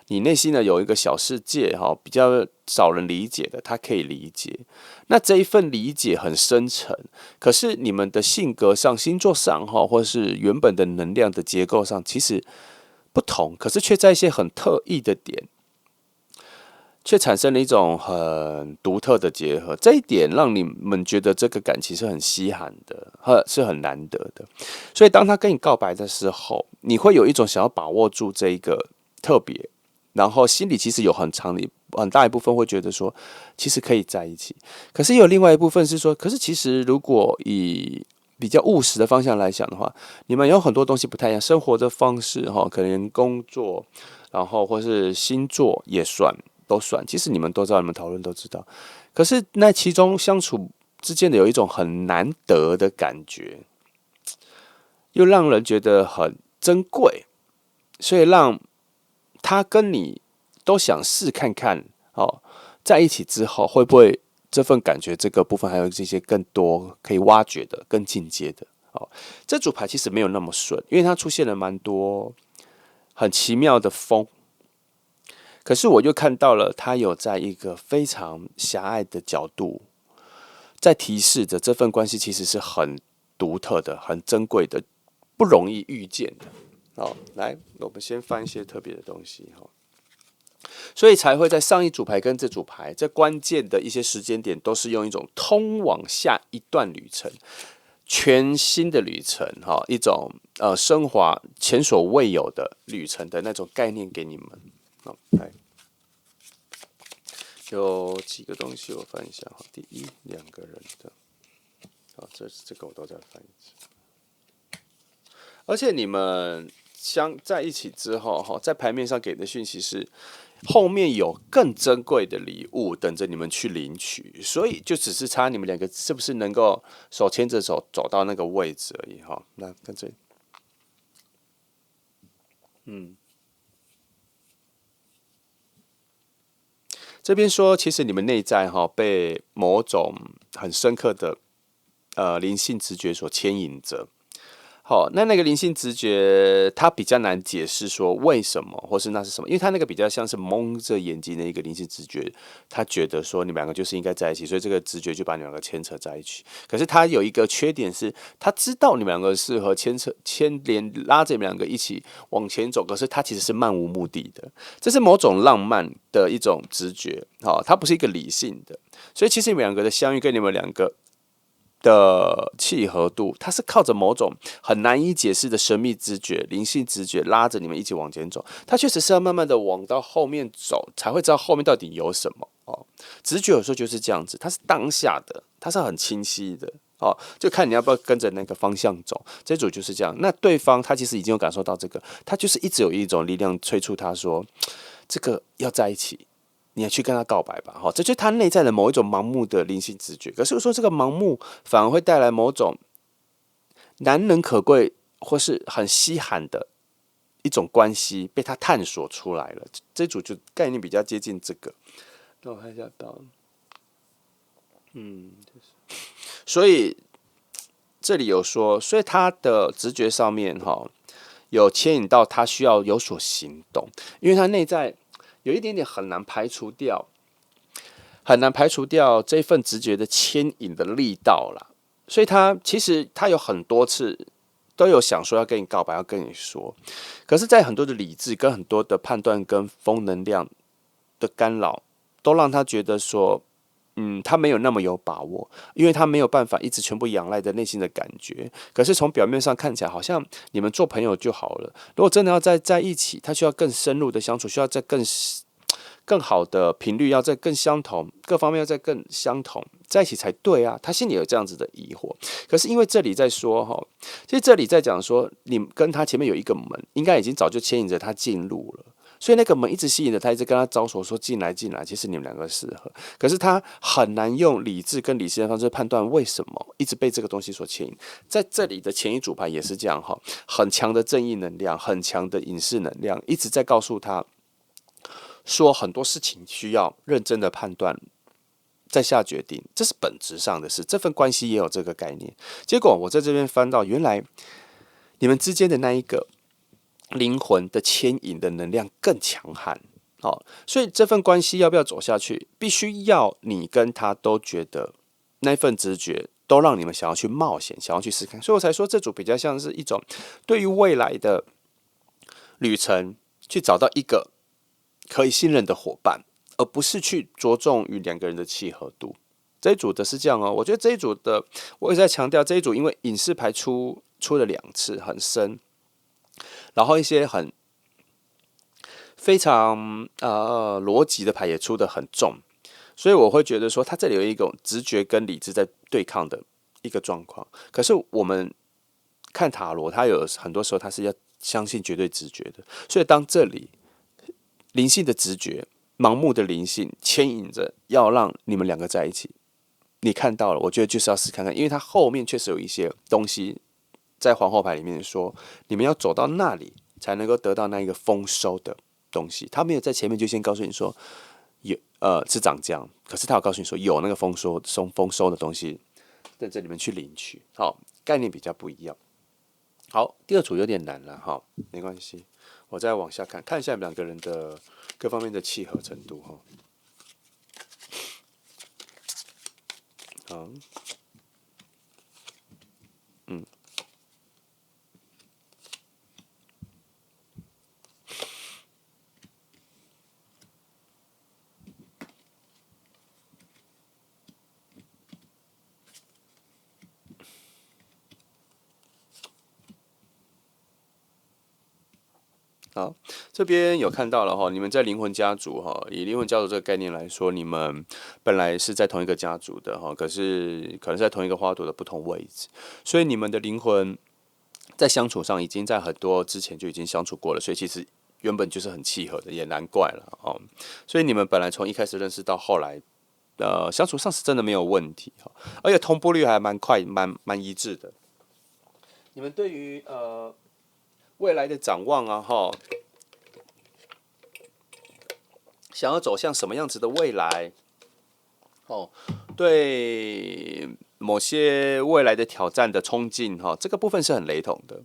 你内心呢有一个小世界比较少人理解的，他可以理解。那这一份理解很深沉，可是你们的性格上、星座上或是原本的能量的结构上，其实不同，可是却在一些很特异的点。却产生了一种很独特的结合，这一点让你们觉得这个感情是很稀罕的，是很难得的。所以当他跟你告白的时候，你会有一种想要把握住这一个特别，然后心里其实有很大一部分会觉得说，其实可以在一起。可是有另外一部分是说，可是其实如果以比较务实的方向来讲的话，你们有很多东西不太一样，生活的方式可能工作，然后或是星座也算。都算，其实你们都知道，你们讨论都知道。可是那其中相处之间的有一种很难得的感觉，又让人觉得很珍贵，所以让他跟你都想试看看在一起之后会不会这份感觉这个部分还有这些更多可以挖掘的、更进阶的这组牌其实没有那么顺，因为它出现了蛮多很奇妙的风。可是我又看到了，他有在一个非常狭隘的角度，在提示着这份关系其实是很独特的、很珍贵的、不容易遇见的。来，我们先翻一些特别的东西所以才会在上一组牌跟这组牌，在关键的一些时间点，都是用一种通往下一段旅程、全新的旅程，哈，一种升华前所未有的旅程的那种概念给你们。好，来，有几个东西我翻一下哈。第一，两个人的，好，这个我都再翻一次。而且你们在一起之后，哈，在牌面上给的讯息是，后面有更珍贵的礼物等着你们去领取，所以就只是差你们两个是不是能够手牵着手走到那个位置而已，哈。那看这里，这边说，其实你们内在哈被某种很深刻的灵性直觉所牵引着。好，那个灵性直觉，它比较难解释说为什么，或是那是什么，因为它那个比较像是蒙着眼睛的一个灵性直觉，他觉得说你们两个就是应该在一起，所以这个直觉就把你们两个牵扯在一起。可是他有一个缺点是，他知道你们两个适合牵连拉着你们两个一起往前走，可是他其实是漫无目的的，这是某种浪漫的一种直觉，好，它不是一个理性的，所以其实你们两个的相遇跟你们两个的契合度，它是靠着某种很难以解释的神秘直觉、灵性直觉拉着你们一起往前走。它确实是要慢慢的往到后面走，才会知道后面到底有什么哦。直觉有时候就是这样子，它是当下的，它是很清晰的哦，就看你要不要跟着那个方向走。这组就是这样，那对方他其实已经有感受到这个，他就是一直有一种力量催促他说，这个要在一起。你也去跟他告白吧，哈，这就是他内在的某一种盲目的灵性直觉。可是说这个盲目反而会带来某种难能可贵或是很稀罕的一种关系被他探索出来了。这组就概念比较接近这个。那我看一下到，所以这里有说，所以他的直觉上面哈有牵引到他需要有所行动，因为他内在有一点点很难排除掉这份直觉的牵引的力道啦。所以他其实他有很多次都有想说要跟你告白，要跟你说，可是，在很多的理智跟很多的判断跟风能量的干扰，都让他觉得说，他没有那么有把握，因为他没有办法一直全部仰赖着内心的感觉。可是从表面上看起来，好像你们做朋友就好了。如果真的要在一起，他需要更深入的相处，需要在更好的频率，要在更相同，各方面要在更相同，在一起才对啊。他心里有这样子的疑惑，可是因为这里在说哈，其实这里在讲说，你跟他前面有一个门，应该已经早就牵引着他进入了。所以那个门一直吸引着他，一直跟他招手说进来进来，其实你们两个适合。可是他很难用理智跟理性的方式判断为什么一直被这个东西所牵引。在这里的前一组牌也是这样哈，很强的正义能量，很强的隐士能量，一直在告诉他说很多事情需要认真的判断，再下决定，这是本质上的事。这份关系也有这个概念。结果我在这边翻到，原来你们之间的那一个灵魂的牵引的能量更强悍。好，所以这份关系要不要走下去，必须要你跟他都觉得那份直觉都让你们想要去冒险，想要去试看。所以我才说这组比较像是一种对于未来的旅程，去找到一个可以信任的伙伴，而不是去着重于两个人的契合度。这一组的是这样哦，我觉得这一组的，我也在强调这一组，因为隐士牌出了2次，很深，然后一些非常逻辑的牌也出的很重，所以我会觉得说，它这里有一种直觉跟理智在对抗的一个状况。可是我们看塔罗，它有很多时候它是要相信绝对直觉的，所以当这里灵性的直觉、盲目的灵性牵引着要让你们两个在一起，你看到了，我觉得就是要试看看，因为它后面确实有一些东西在皇后牌里面说，你们要走到那里才能够得到那一个丰收的东西。他没有在前面就先告诉你说有是长这样，可是他有告诉你说有那个丰收的东西在这里面去领取。好，概念比较不一样。好，第二组有点难了哈，没关系，我再往下看看一下两个人的各方面的契合程度哈。好，好，这边有看到了哈，你们在灵魂家族哈，以灵魂家族这个概念来说，你们本来是在同一个家族的哈，可是可能在同一个花朵的不同位置，所以你们的灵魂在相处上已经在很多之前就已经相处过了，所以其实原本就是很契合的，也难怪了哦。所以你们本来从一开始认识到后来，相处上是真的没有问题哈，而且同步率还蛮快，蛮一致的。你们对于未来的展望啊，哈，想要走向什么样子的未来？哦，对某些未来的挑战的冲劲，哈，这个部分是很雷同的。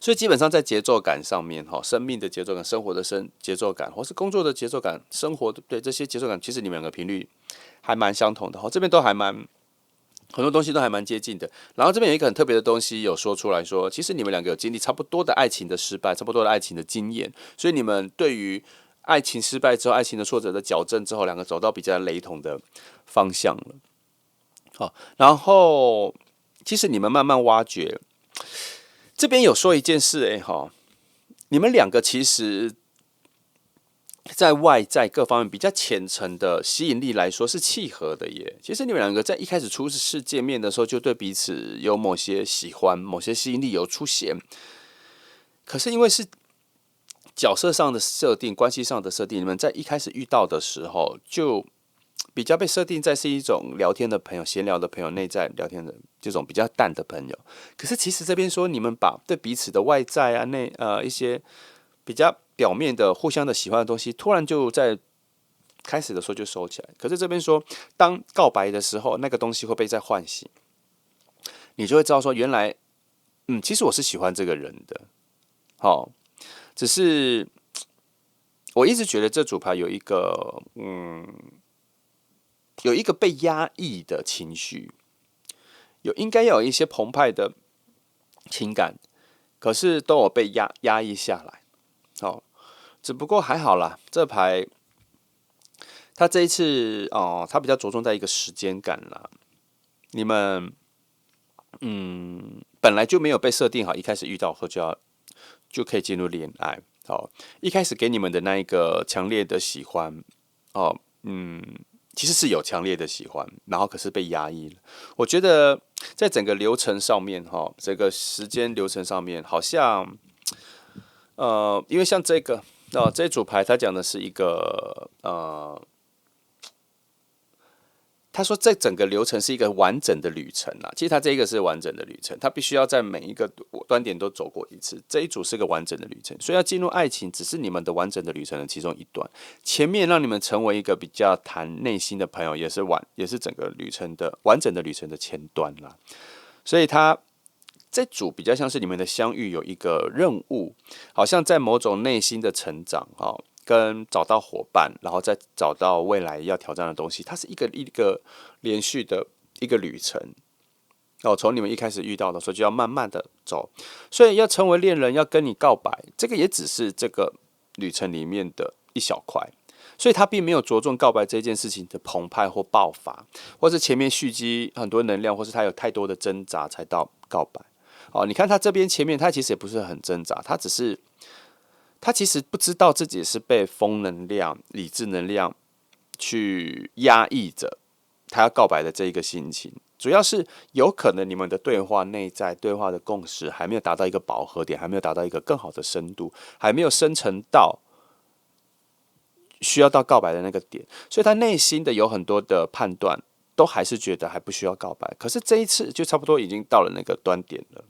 所以基本上在节奏感上面，哈，生命的节奏感、生活的节奏感，或是工作的节奏感、生活对这些节奏感，其实你们两个频率还蛮相同的，哈，这边都还蛮。很多东西都还蛮接近的，然后这边有一个很特别的东西有说出来说，其实你们两个有经历差不多的爱情的失败，差不多的爱情的经验，所以你们对于爱情失败之后、爱情的挫折的矫正之后，两个走到比较雷同的方向了。好，然后其实你们慢慢挖掘，这边有说一件事，你们两个其实在外在各方面比较浅层的吸引力来说是契合的耶。其实你们两个在一开始初次见面的时候，就对彼此有某些喜欢、某些吸引力有出现。可是因为是角色上的设定、关系上的设定，你们在一开始遇到的时候，就比较被设定在是一种聊天的朋友、闲聊的朋友、内在聊天的这种比较淡的朋友。可是其实这边说，你们把对彼此的外在啊、一些比较表面的互相的喜欢的东西，突然就在开始的时候就收起来。可是这边说，当告白的时候，那个东西会被再唤醒，你就会知道说，原来，其实我是喜欢这个人的。好，只是我一直觉得这组牌有一个，有一个被压抑的情绪，应该要有一些澎湃的情感，可是都有被压抑下来。好，只不过还好啦，这牌他这一次他比较着重在一个时间感啦。你们本来就没有被设定好，一开始遇到后就可以进入恋爱。好，一开始给你们的那一个强烈的喜欢，哦，其实是有强烈的喜欢，然后可是被压抑了。我觉得在整个流程上面，整个时间流程上面，好像因为像这组牌，它讲的是一个他说这整个流程是一个完整的旅程啊，其实他这个是完整的旅程，他必须要在每一个端点都走过一次。这一组是个完整的旅程，所以要进入爱情，只是你们的完整的旅程的其中一段。前面让你们成为一个比较谈内心的朋友，也是整个旅程的完整的旅程的前端啦。所以他这组比较像是你们的相遇有一个任务，好像在某种内心的成长跟找到伙伴，然后再找到未来要挑战的东西，它是一个连续的一个旅程。从你们一开始遇到的时候，就要慢慢的走。所以要成为恋人，要跟你告白，这个也只是这个旅程里面的一小块。所以他并没有着重告白这件事情的澎湃或爆发，或是前面蓄积很多能量，或是他有太多的挣扎才到告白。你看他这边前面，他其实也不是很挣扎，他其实不知道自己是被风能量、理智能量去压抑着，他要告白的这一个心情，主要是有可能你们的对话内在对话的共识还没有达到一个饱和点，还没有达到一个更好的深度，还没有生成到需要到告白的那个点，所以他内心的有很多的判断，都还是觉得还不需要告白。可是这一次就差不多已经到了那个端点了。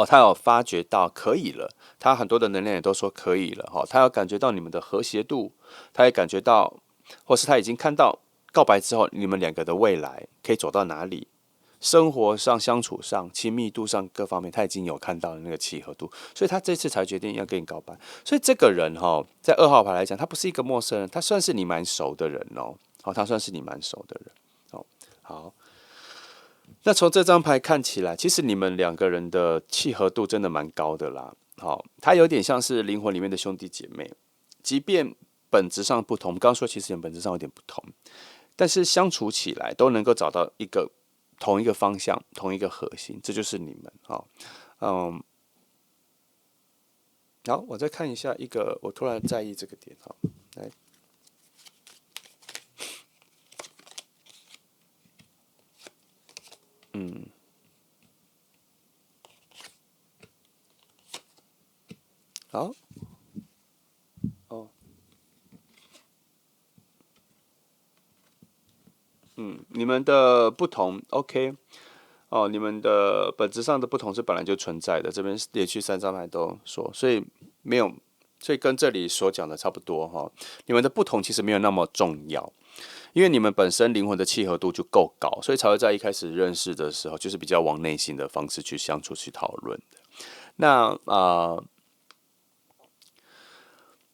他有发觉到可以了，他很多的能量也都说可以了，他有感觉到你们的和谐度，他也感觉到，或是他已经看到告白之后你们两个的未来可以走到哪里，生活上、相处上、亲密度上各方面，他已经有看到了那个契合度，所以他这次才决定要跟你告白。所以这个人在2号牌来讲，他不是一个陌生人，他算是你蛮熟的人哦，他算是你蛮熟的人哦。好。那从这张牌看起来，其实你们两个人的契合度真的蛮高的啦。它有点像是灵魂里面的兄弟姐妹，即便本质上不同，刚刚说其实本质上有点不同，但是相处起来都能够找到同一个方向、同一个核心，这就是你们好，我再看一下一个，我突然在意这个点，好，来，好，哦，你们的不同，OK，哦，你们的本质上的不同是本来就存在的，这边连续3张牌都说，所以没有，所以跟这里所讲的差不多哈。你们的不同其实没有那么重要，因为你们本身灵魂的契合度就够高，所以才会在一开始认识的时候，就是比较往内心的方式去相处、去讨论的。那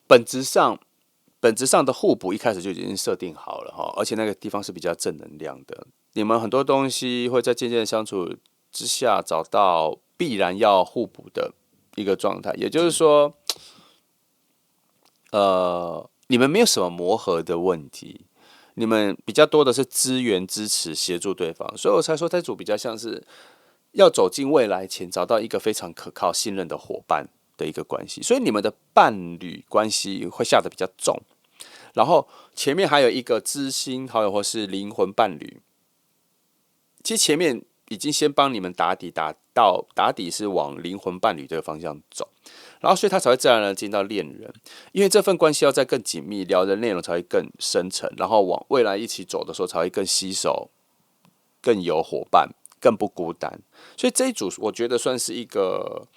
本质上。本质上的互补一开始就已经设定好了哈，而且那个地方是比较正能量的。你们很多东西会在渐渐的相处之下找到必然要互补的一个状态，也就是说，你们没有什么磨合的问题，你们比较多的是资源支持协助对方，所以我才说这组比较像是要走进未来前找到一个非常可靠信任的伙伴的一个关系，所以你们的伴侣关系会下得比较重。然后前面还有一个知心好友或是灵魂伴侣，其实前面已经先帮你们打底，打底是往灵魂伴侣这个方向走，然后所以他才会自然而然进到恋人，因为这份关系要再更紧密，聊的内容才会更深沉，然后往未来一起走的时候才会更携手，更有伙伴，更不孤单。所以这一组我觉得算是一个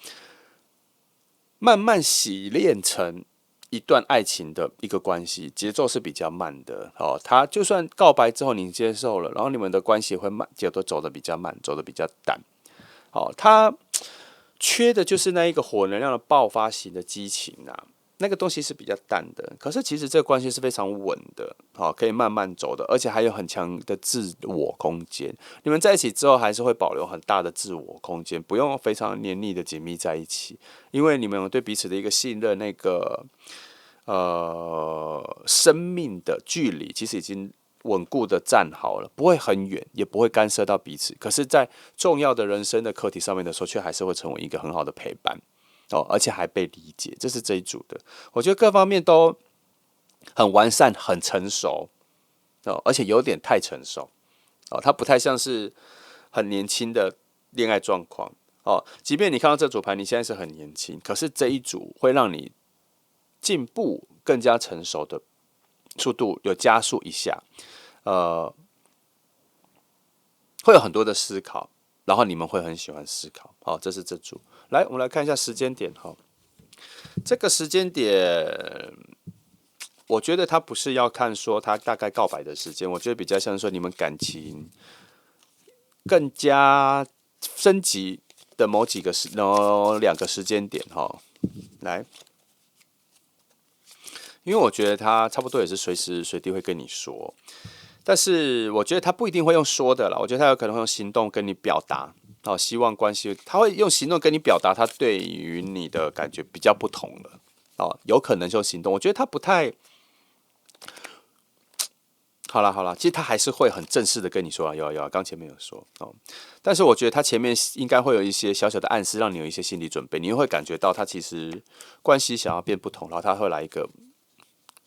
慢慢洗炼成一段爱情的一个关系，节奏是比较慢的哦。他就算告白之后你接受了，然后你们的关系会慢，走得比较慢，走得比较淡。好，他缺的就是那一个火能量的爆发型的激情啊，那个东西是比较淡的。可是其实这个关系是非常稳的，好，可以慢慢走的，而且还有很强的自我空间。你们在一起之后，还是会保留很大的自我空间，不用非常黏腻的紧密在一起，因为你们有对彼此的一个信任，那个生命的距离其实已经稳固的站好了，不会很远，也不会干涉到彼此。可是，在重要的人生的课题上面的时候，却还是会成为一个很好的陪伴哦，而且还被理解，这是这一组的。我觉得各方面都很完善、很成熟哦，而且有点太成熟哦，它不太像是很年轻的恋爱状况哦。即便你看到这组牌，你现在是很年轻，可是这一组会让你进步更加成熟的速度有加速一下，会有很多的思考，然后你们会很喜欢思考。好，这是这组。来，我们来看一下时间点。哈，这个时间点，我觉得他不是要看说他大概告白的时间，我觉得比较像是说你们感情更加升级的某几个2个时间点。哈，来。因为我觉得他差不多也是随时随地会跟你说，但是我觉得他不一定会用说的啦，我觉得他有可能会用行动跟你表达，哦，希望关系他会用行动跟你表达他对于你的感觉比较不同了，哦，有可能就行动，我觉得他不太，好啦，其实他还是会很正式的跟你说啊，有，刚前面有说哦，但是我觉得他前面应该会有一些小小的暗示，让你有一些心理准备，你会感觉到他其实关系想要变不同，然后他会来一个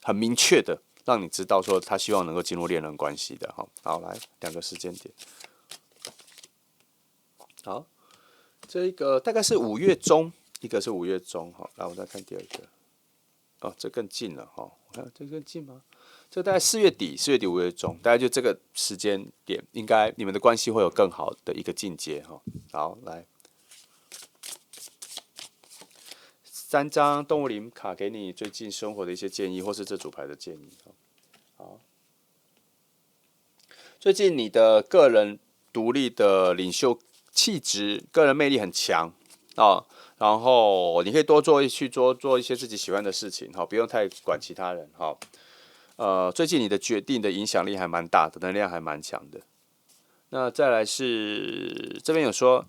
很明确的让你知道说他希望能够进入恋人关系的。好，来2个时间点。好，这一个大概是5月中，一个是5月中。好，来我再看第二个。哦，这更近了哈，我看这更近吗？这大概4月底、5月中，大概就这个时间点，应该你们的关系会有更好的一个进阶哈。好，来3张动物灵卡给你最近生活的一些建议，或是这组牌的建议。好，最近你的个人独立的领袖气质、个人魅力很强哦，然后你可以去做一些自己喜欢的事情，不用太管其他人哈。最近你的决定的影响力还蛮大的，能量还蛮强的。那再来是这边有说，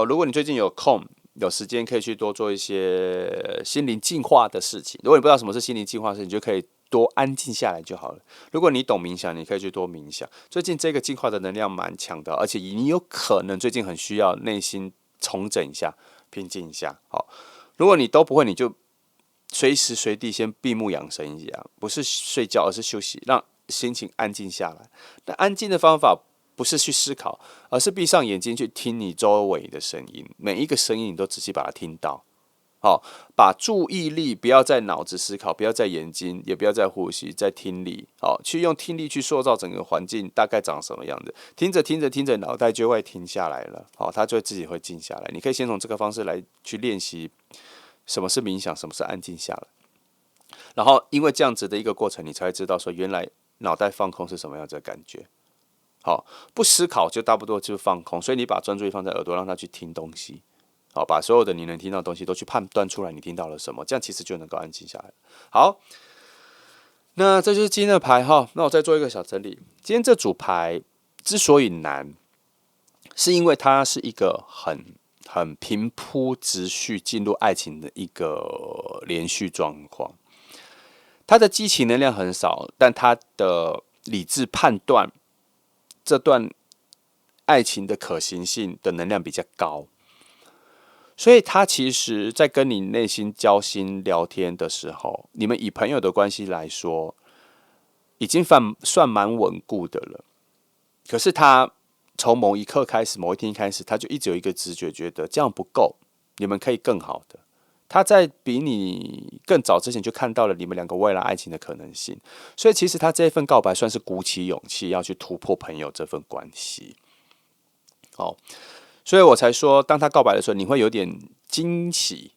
如果你最近有空有时间，可以去多做一些心灵净化的事情。如果你不知道什么是心灵净化的事情，你就可以多安静下来就好了。如果你懂冥想，你可以去多冥想。最近这个净化的能量蛮强的，而且你有可能最近很需要内心重整一下、平静一下。好，如果你都不会，你就随时随地先闭目养神一样，不是睡觉，而是休息，让心情安静下来。那安静的方法不是去思考，而是闭上眼睛去听你周围的声音，每一个声音你都仔细把它听到。好，把注意力不要在脑子思考，不要在眼睛，也不要在呼吸，在听力。好，去用听力去塑造整个环境大概长什么样子。听着听着听着，脑袋就会停下来了。好，它就会自己会静下来。你可以先从这个方式来去练习什么是冥想，什么是安静下来。然后，因为这样子的一个过程，你才会知道说，原来脑袋放空是什么样子的感觉。好，不思考就差不多就是放空，所以你把专注力放在耳朵，让它去听东西。好，把所有的你能听到的东西都去判断出来，你听到了什么，这样其实就能够安静下来。好，那这就是今天的牌哈。那我再做一个小整理。今天这组牌之所以难，是因为它是一个很平铺直叙进入爱情的一个连续状况。它的激情能量很少，但它的理智判断这段爱情的可行性的能量比较高。所以他其实，在跟你内心交心聊天的时候，你们以朋友的关系来说，已经算蛮稳固的了。可是他从某一刻开始，某一天开始，他就一直有一个直觉，觉得这样不够，你们可以更好的。他在比你更早之前就看到了你们两个未来爱情的可能性，所以其实他这一份告白算是鼓起勇气要去突破朋友这份关系。好。所以我才说，当他告白的时候，你会有点惊喜，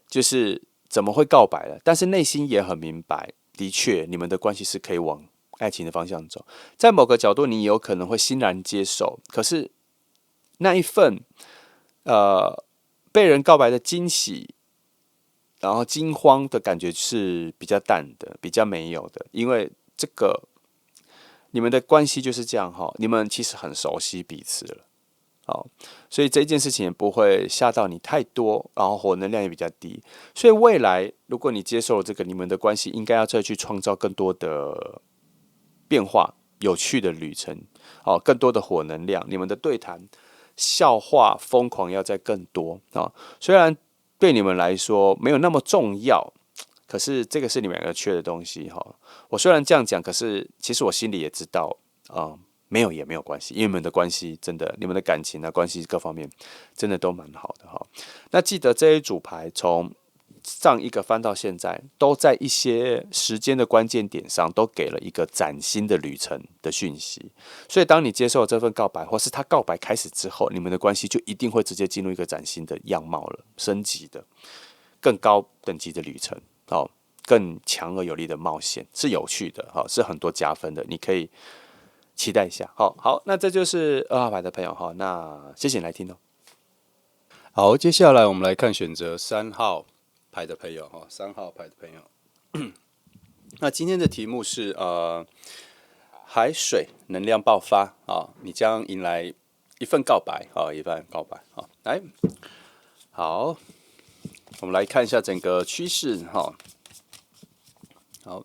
就是怎么会告白了？但是内心也很明白，的确，你们的关系是可以往爱情的方向走。在某个角度，你有可能会欣然接受，可是那一份被人告白的惊喜，然后惊慌的感觉是比较淡的，比较没有的，因为这个你们的关系就是这样哈，你们其实很熟悉彼此了。好，所以这件事情也不会吓到你太多，然后火能量也比较低。所以未来如果你接受了这个，你们的关系应该要再去创造更多的变化、有趣的旅程，哦，更多的火能量。你们的对谈、笑话、疯狂要再更多啊！虽然对你们来说没有那么重要，可是这个是你们两个缺的东西哈。我虽然这样讲，可是其实我心里也知道没有也没有关系，因为你们的关系真的，你们的感情啊、关系各方面真的都蛮好的哈。那记得这一组牌从上一个翻到现在，都在一些时间的关键点上都给了一个崭新的旅程的讯息。所以当你接受这份告白，或是他告白开始之后，你们的关系就一定会直接进入一个崭新的样貌了，升级的更高等级的旅程，更强而有力的冒险，是有趣的，是很多加分的，你可以期待一下。好，那这就是2号牌的朋友哈，那谢谢你来听哦。好，接下来我们来看选择3号牌的朋友哈，3号牌的朋友。那今天的题目是海水能量爆发啊，你将迎来一份告白啊，一份告白啊，来，好，我们来看一下整个趋势哈。好，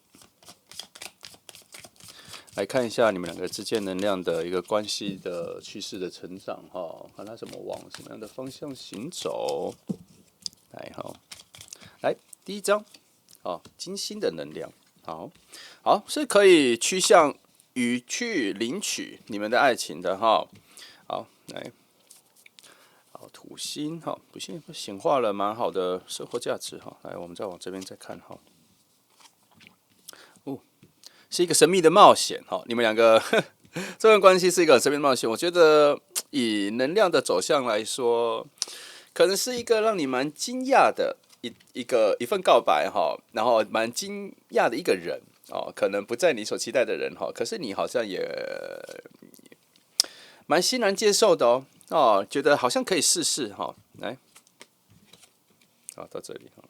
来看一下你们两个之间能量的一个关系的趋势的成长哈，看它怎么往什么样的方向行走。来第一张，金星的能量，好，是可以趋向于去领取你们的爱情的哈。好，来，好土星，土星显化了蛮好的生活价值哈。来，我们再往这边再看哈。是一个神秘的冒险，你们两个这段关系是一个神秘的冒险。我觉得以能量的走向来说，可能是一个让你蛮惊讶的一份告白哈，然后蛮惊讶的一个人可能不在你所期待的人哈，可是你好像也蛮欣然接受的觉得好像可以试试哈。来，好到这里哈，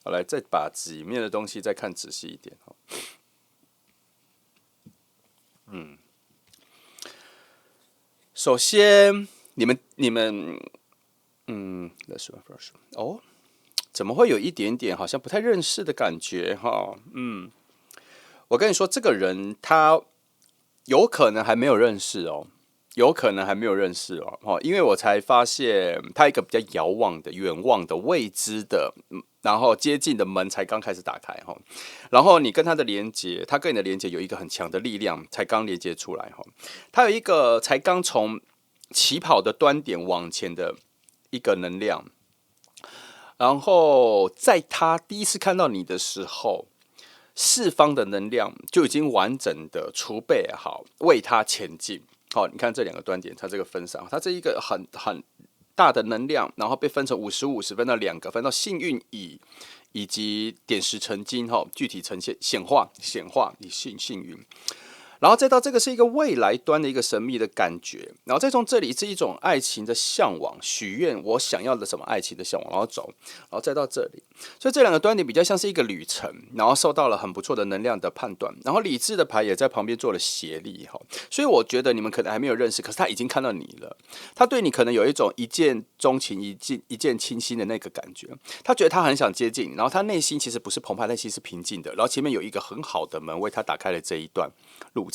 好来再把里面的东西再看仔细一点哈。首先，你们，怎么会有一点点好像不太认识的感觉哈？我跟你说，这个人他有可能还没有认识哦，有可能还没有认识哦，因为我才发现它一个比较遥望的、远望的、未知的，然后接近的门才刚开始打开哈，然后你跟它的连接，它跟你的连接有一个很强的力量才刚连接出来哈，它有一个才刚从起跑的端点往前的一个能量，然后在它第一次看到你的时候。四方的能量就已经完整的储备好，为它前进。好，你看这两个端点，它这个分散，它这一个很大的能量，然后被分成50-50，分到两个，分到幸运乙以及点石成金，哈，具体呈现显化你幸运。然后再到这个是一个未来端的一个神秘的感觉，然后再从这里是一种爱情的向往，许愿我想要的什么爱情的向往，然后走，然后再到这里，所以这两个端点比较像是一个旅程，然后受到了很不错的能量的判断，然后理智的牌也在旁边做了协力哈，所以我觉得你们可能还没有认识，可是他已经看到你了，他对你可能有一种一见钟情、一见倾心的那个感觉，他觉得他很想接近，然后他内心其实不是澎湃，内心是平静的，然后前面有一个很好的门为他打开了这一段路程。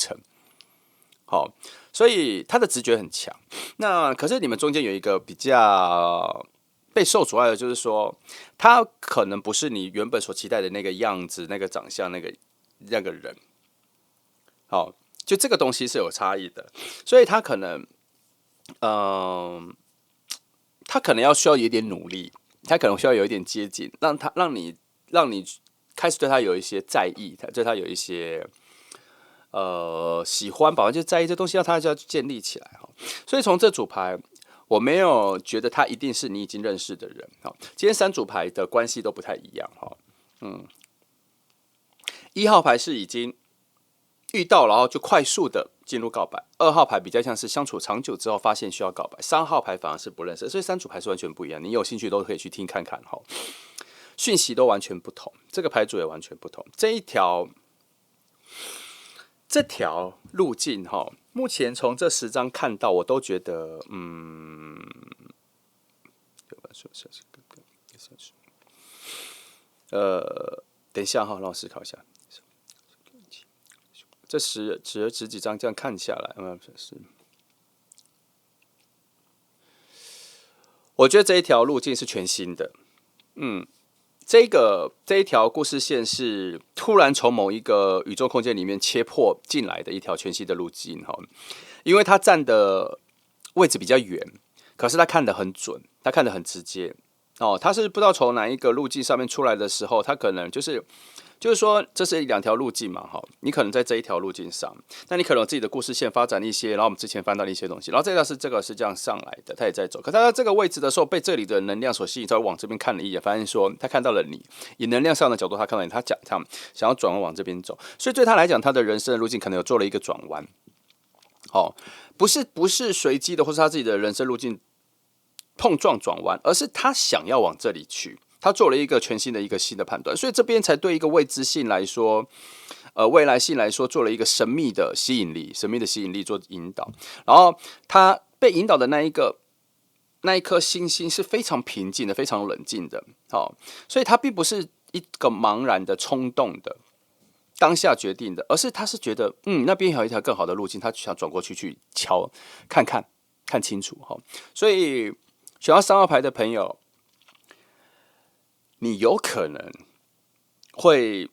好，所以他的直觉很强。那可是你们中间有一个比较被受阻碍的，就是说他可能不是你原本所期待的那个样子、那个长相、那个人。好，就这个东西是有差异的，所以他可能，他可能需要有一点努力，他可能需要有一点接近，让你开始对他有一些在意，对他有一些。喜欢吧，就在意这东西，就要建立起来哈。所以从这组牌，我没有觉得他一定是你已经认识的人。好，今天3组牌的关系都不太一样哈。1号牌是已经遇到，然后就快速的进入告白。2号牌比较像是相处长久之后发现需要告白。3号牌反而是不认识，所以3组牌是完全不一样。你有兴趣都可以去听看看哈。讯息都完全不同，这个牌组也完全不同。这条路径哈，目前从这10张看到，我都觉得，等一下哈，让我思考一下。这十几张这样看下来，我觉得这一条路径是全新的，这一条故事线是突然从某一个宇宙空间里面切破进来的一条全新的路径哈，因为它站的位置比较远，可是他看得很准，他看得很直接哦，他是不知道从哪一个路径上面出来的时候，他可能就是说，这是2条路径嘛，哈，你可能在这一条路径上，那你可能有自己的故事线发展一些，然后我们之前翻到的一些东西，然后这个是这样上来的，他也在走，可他在这个位置的时候，被这里的能量所吸引，他往这边看了一眼，发现说他看到了你，以能量上的角度，他看到你，他想要转弯往这边走，所以对他来讲，他的人生的路径可能有做了一个转弯，哦，不是随机的，或是他自己的人生路径碰撞转弯，而是他想要往这里去。他做了一个全新的新的判断，所以这边才对一个未知性来说，未来性来说，做了一个神秘的吸引力做引导。然后他被引导的那一颗星星是非常平静的，非常冷静的，好，所以他并不是一个茫然的、冲动的、当下决定的，而是他是觉得，那边有一条更好的路径，他想转过去瞧看清楚哈。所以选到3号牌的朋友。你有可能会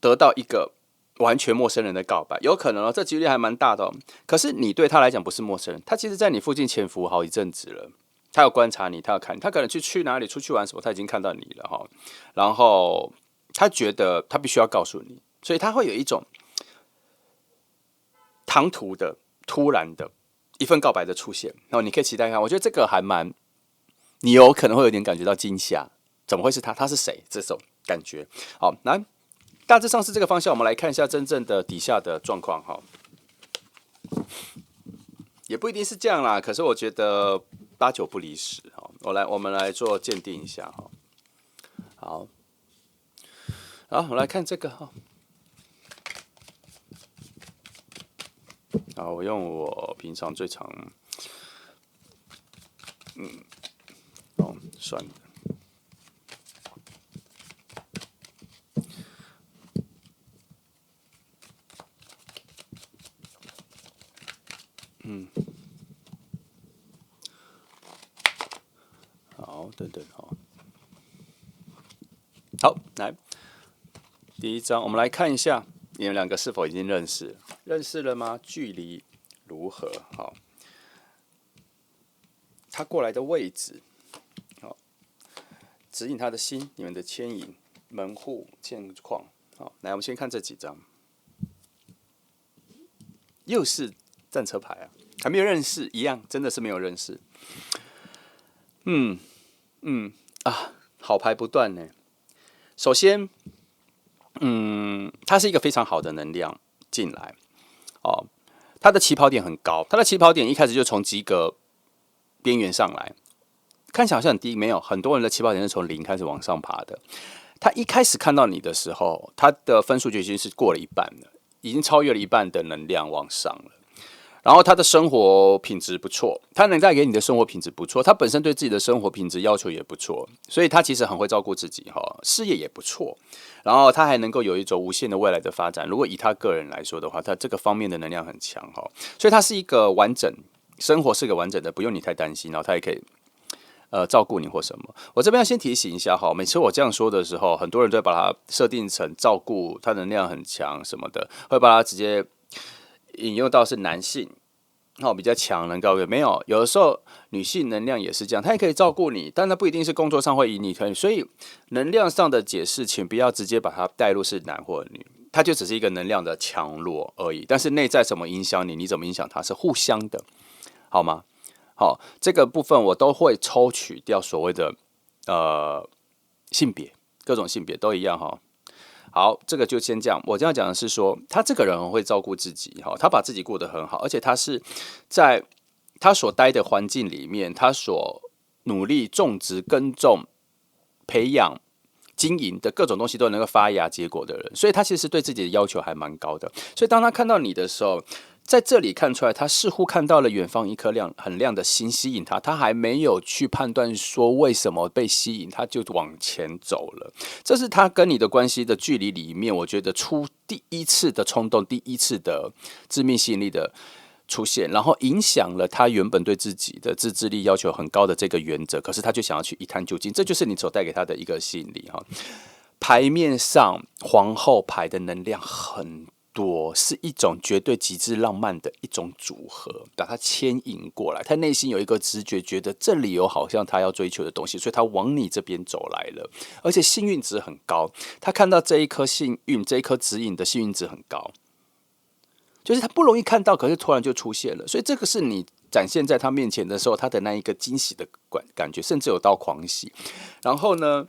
得到一个完全陌生人的告白，有可能这几率还蛮大的可是你对他来讲不是陌生人，他其实在你附近潜伏好一阵子了，他有观察你，他有看你，他可能去哪里出去玩什么，他已经看到你了哈。然后他觉得他必须要告诉你，所以他会有一种唐突的、突然的一份告白的出现。然后你可以期待看，我觉得这个还蛮，你有可能会有点感觉到惊吓。怎么会是他？他是谁？这种感觉。好，来，大致上是这个方向。我们来看一下真正的底下的状况哈，也不一定是这样啦。可是我觉得8、9不离10哈。我们来做鉴定一下哈。好，我来看这个哈。好，我用我平常最常，算了。等等好，来第一张，我们来看一下你们两个是否已经认识，认识了吗？距离如何？好，他过来的位置，好，指引他的心，你们的牵引、门户、现况。好，来，我们先看这几张，又是战车牌啊，还没有认识，一样，真的是没有认识。好牌不断呢。首先，它是一个非常好的能量进来，哦，它的起跑点很高，它的起跑点一开始就从及格边缘上来，看起来好像很低，没有，很多人的起跑点是从0开始往上爬的。他一开始看到你的时候，他的分数就已经是过了一半了，已经超越了一半的能量往上了。然后他的生活品质不错，他能带给你的生活品质不错，他本身对自己的生活品质要求也不错，所以他其实很会照顾自己哈，事业也不错，然后他还能够有一种无限的未来的发展。如果以他个人来说的话，他这个方面的能量很强哈，所以他是一个完整生活，是个完整的，不用你太担心，然后他也可以照顾你或什么。我这边要先提醒一下哈，每次我这样说的时候，很多人都会把它设定成照顾，他能量很强什么的，会把它直接引用到是男性，比较强能够没有，有的时候女性能量也是这样，她也可以照顾你，但她不一定是工作上会以你可以，所以能量上的解释，请不要直接把它带入是男或女，它就只是一个能量的强弱而已。但是内在怎么影响你，你怎么影响它是互相的，好吗？好，这个部分我都会抽取掉所谓的性别，各种性别都一样哈。好，这个就先这样。我这样讲的是说，他这个人很会照顾自己，他把自己过得很好，而且他是在他所待的环境里面，他所努力种植、耕种、培养、经营的各种东西都能够发芽结果的人，所以他其实对自己的要求还蛮高的。所以当他看到你的时候，在这里看出来，他似乎看到了远方一颗很亮的星吸引他，他还没有去判断说为什么被吸引，他就往前走了。这是他跟你的关系的距离里面，我觉得出第一次的冲动，第一次的致命吸引力的出现，然后影响了他原本对自己的自制力要求很高的这个原则，可是他就想要去一探究竟，这就是你所带给他的一个吸引力哈。牌面上皇后牌的能量很多，是一种绝对极致浪漫的一种组合，把它牵引过来。他内心有一个直觉，觉得这里有好像他要追求的东西，所以他往你这边走来了。而且幸运值很高，他看到这一颗幸运，这一颗指引的幸运值很高，就是他不容易看到，可是突然就出现了。所以这个是你展现在他面前的时候，他的那一个惊喜的感觉，甚至有到狂喜。然后呢，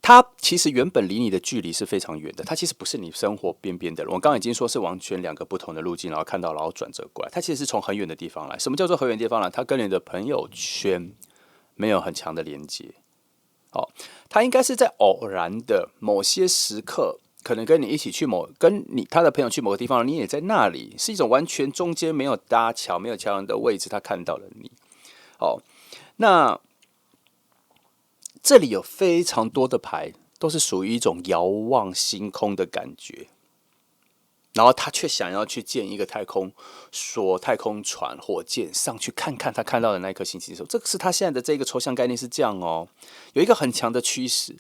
他其实原本离你的距离是非常远的，他其实不是你生活边边的人。我刚刚已经说是完全两个不同的路径，然后看到，然后转折过来。他其实是从很远的地方来。什么叫做很远的地方来？他跟你的朋友圈没有很强的连接。他应该是在偶然的某些时刻，可能跟你一起去他的朋友去某个地方，你也在那里，是一种完全中间没有搭桥、没有桥梁的位置，他看到了你。那这里有非常多的牌，都是属于一种遥望星空的感觉，然后他却想要去建一个太空梭、太空船、火箭上去看看他看到的那一颗星星的时候，这个是他现在的这个抽象概念是这样哦，有一个很强的趋势。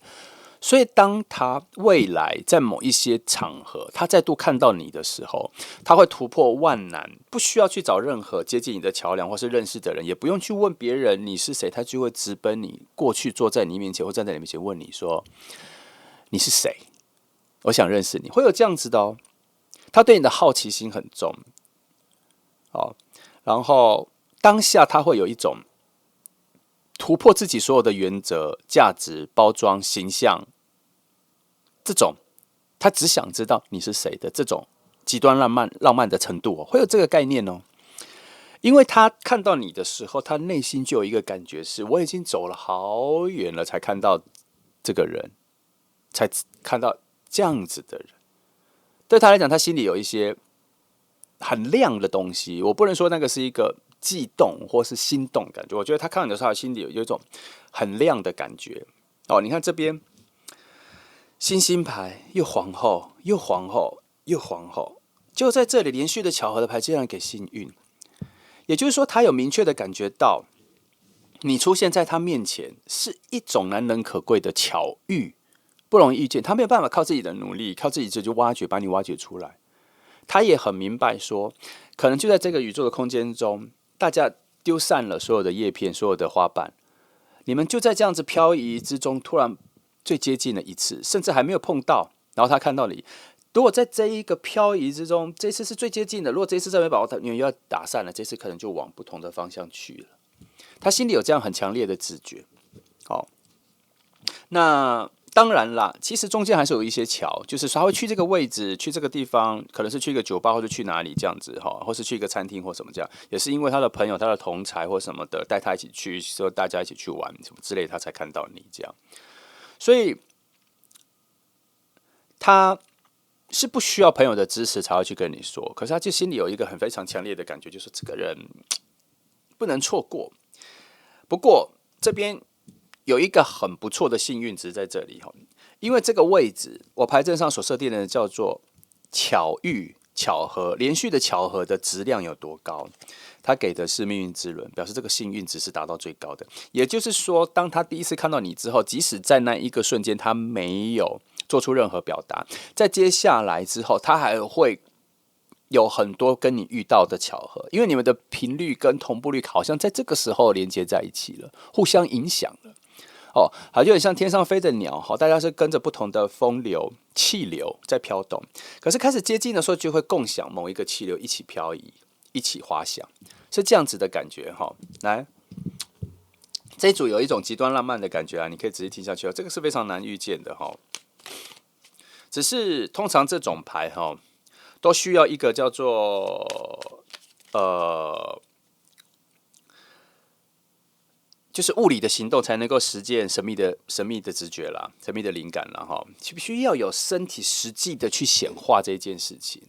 所以当他未来在某一些场合，他再度看到你的时候，他会突破万难，不需要去找任何接近你的桥梁或是认识的人，也不用去问别人你是谁，他就会直奔你过去，坐在你面前或站在你面前问你说你是谁，我想认识你，会有这样子的哦。他对你的好奇心很重，然后当下他会有一种突破自己所有的原则、价值、包装、形象，这种他只想知道你是谁的这种极端浪漫的程度会有这个概念哦。因为他看到你的时候，他内心就有一个感觉是：我已经走了好远了，才看到这个人，才看到这样子的人。对他来讲，他心里有一些很亮的东西。我不能说那个是一个悸动或是心动感觉，我觉得他看你的时候，他心里有一种很亮的感觉。你看这边星星牌，又皇后，又皇后，又皇后，就在这里连续的巧合的牌，竟然给幸运。也就是说，他有明确的感觉到，你出现在他面前是一种难能可贵的巧遇，不容易遇见。他没有办法靠自己的努力，靠自己就挖掘，把你挖掘出来。他也很明白说，可能就在这个宇宙的空间中，大家丢散了所有的叶片，所有的花瓣，你们就在这样子漂移之中，突然最接近了一次，甚至还没有碰到，然后他看到你。如果在这一个漂移之中，这次是最接近的，如果这次再没把握，你们又要打散了，这次可能就往不同的方向去了。他心里有这样很强烈的直觉。好，那当然啦，其实中间还是有一些桥，就是说他会去这个位置，去这个地方，可能是去一个酒吧或者去哪里这样子哈，或是去一个餐厅或什么这样，也是因为他的朋友、他的同才或什么的带他一起去，说大家一起去玩什么之类，他才看到你这样。所以他是不需要朋友的支持才会去跟你说，可是他就心里有一个非常强烈的感觉，就是这个人不能错过。不过这边有一个很不错的幸运值在这里，因为这个位置我牌阵上所设定的叫做巧遇、巧合，连续的巧合的质量有多高？他给的是命运之轮，表示这个幸运值是达到最高的。也就是说，当他第一次看到你之后，即使在那一个瞬间他没有做出任何表达，在接下来之后，他还会有很多跟你遇到的巧合，因为你们的频率跟同步率好像在这个时候连接在一起了，互相影响了。好，就很像天上飞的鸟，大家是跟着不同的风流、气流在飘动，可是开始接近的时候，就会共享某一个气流，一起漂移，一起滑翔，是这样子的感觉哈。来，这一组有一种极端浪漫的感觉啊，你可以仔细听下去，这个是非常难遇见的哈。只是通常这种牌哈，都需要一个叫做就是物理的行动才能够实践神秘的直觉啦，神秘的灵感啦哈，必须要有身体实际的去显化这件事情，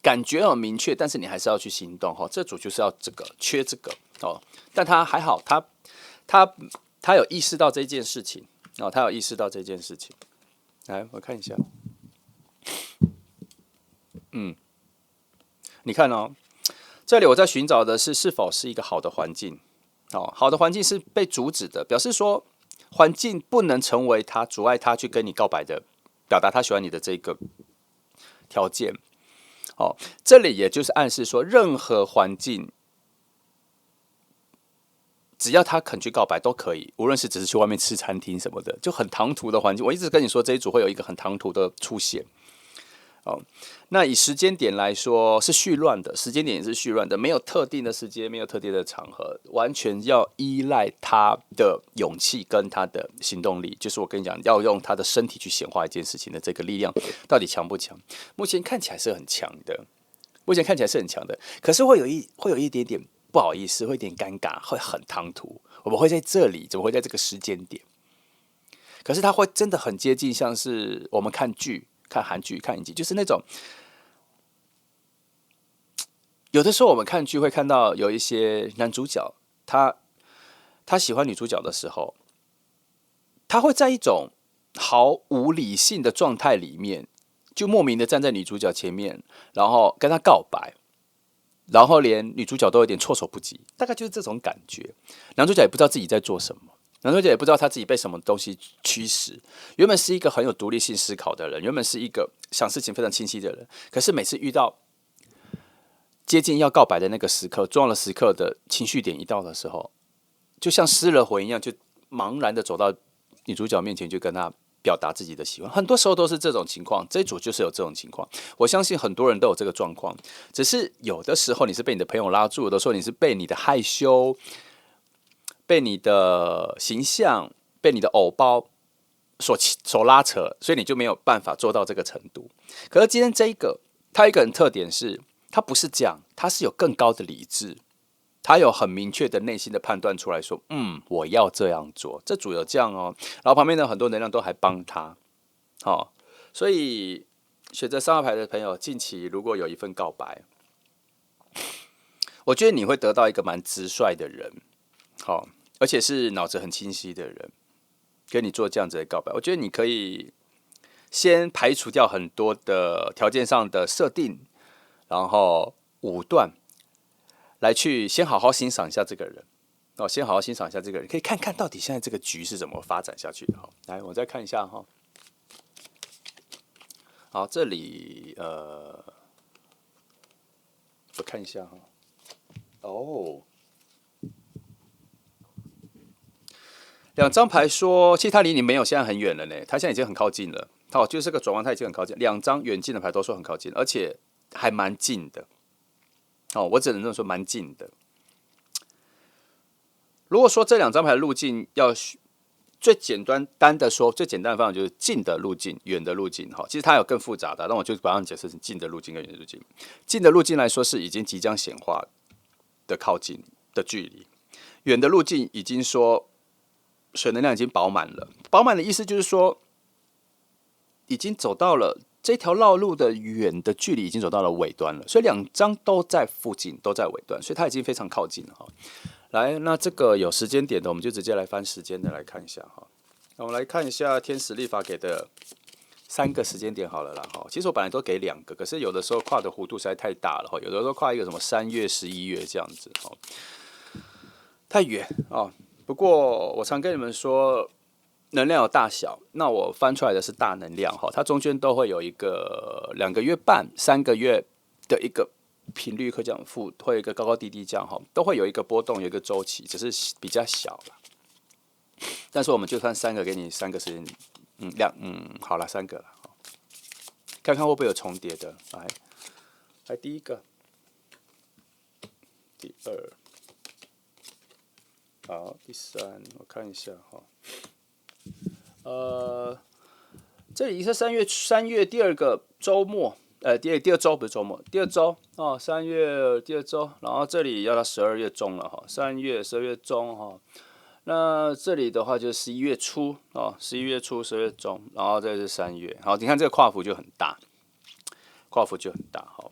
感觉很明确，但是你还是要去行动哈。这组就是要这个缺这个哦，但他还好，他有意识到这件事情哦，他有意识到这件事情。来，我看一下，你看哦，这里我在寻找的是否是一个好的环境。好的环境是被阻止的，表示说环境不能成为他阻碍他去跟你告白的、表达他喜欢你的这个条件。这里也就是暗示说，任何环境只要他肯去告白都可以，无论是只是去外面吃餐厅什么的，就很唐突的环境。我一直跟你说，这一组会有一个很唐突的出现。那以时间点来说是序乱的，时间点也是序乱的，没有特定的时间，没有特定的场合，完全要依赖他的勇气跟他的行动力。就是我跟你讲，要用他的身体去显化一件事情的这个力量，到底强不强？目前看起来是很强的，可是会有一点点不好意思，会有点尴尬，会很唐突。我们会在这里，怎么会在这个时间点？可是他会真的很接近，像是我们看剧。看韩剧、看影集，就是那种有的时候我们看剧会看到有一些男主角，他喜欢女主角的时候，他会在一种毫无理性的状态里面，就莫名的站在女主角前面，然后跟她告白，然后连女主角都有点措手不及，大概就是这种感觉。男主角也不知道自己在做什么。男主角也不知道他自己被什么东西驱使，原本是一个很有独立性思考的人，原本是一个想事情非常清晰的人，可是每次遇到接近要告白的那个时刻，重要的时刻的情绪点一到的时候，就像失了魂一样，就茫然的走到女主角面前，就跟她表达自己的喜欢。很多时候都是这种情况，这一组就是有这种情况。我相信很多人都有这个状况，只是有的时候你是被你的朋友拉住，有的时候你是被你的害羞。被你的形象、被你的偶包所拉扯，所以你就没有办法做到这个程度。可是今天这一个，它一个很特点是，它不是这样，它是有更高的理智，它有很明确的内心的判断出来说，我要这样做。这组有这样哦，然后旁边的很多能量都还帮他，所以选择3号牌的朋友，近期如果有一份告白，我觉得你会得到一个蛮直率的人，而且是脑子很清晰的人，跟你做这样子的告白，我觉得你可以先排除掉很多的条件上的设定，然后武断，来去先好好欣赏一下这个人。先好好欣赏一下这个人，可以看看到底现在这个局是怎么发展下去的。来，我再看一下哈。好，这里我看一下哈。哦，两张牌说，其实它离你没有现在很远了呢，它现在已经很靠近了。好，就是这个转弯，它已经很靠近。两张远近的牌都说很靠近，而且还蛮近的。我只能这么说，蛮近的。如果说这两张牌的路径要最简单的说，最简单的方法就是近的路径、远的路径。其实它有更复杂的，但我就把它解释成近的路径跟远的路径。近的路径来说是已经即将显化的靠近的距离，远的路径已经说水能量已经饱满了。饱满的意思就是说，已经走到了这条绕路的远的距离，已经走到了尾端了。所以两张都在附近，都在尾端，所以它已经非常靠近了。来，那这个有时间点的，我们就直接来翻时间的来看一下哈。我们来看一下天使历法给的3个时间点好了啦。其实我本来都给2个，可是有的时候跨的弧度实在太大了，有的时候跨一个什么3月、11月这样子，太远哦。不过我常跟你们说，能量有大小，那我翻出来的是大能量哈，它中间都会有一个2个月半、3个月的一个频率会这样会有一个高高低低这样哈，都会有一个波动，有一个周期，只是比较小了。但是我们就算3个，给你3个时间，好了，3个了，看看会不会有重叠的。来第一个，第2，好，第3，我看一下哈。这里是3月第2个周末，第2周不是周末，第2周哦，3月第2周，然后这里要到12月中了哈，3月、12月中哈。那这里的话就是11月初哦，11月初、12月中，然后这是3月。好，你看这个跨幅就很大，跨幅就很大哈。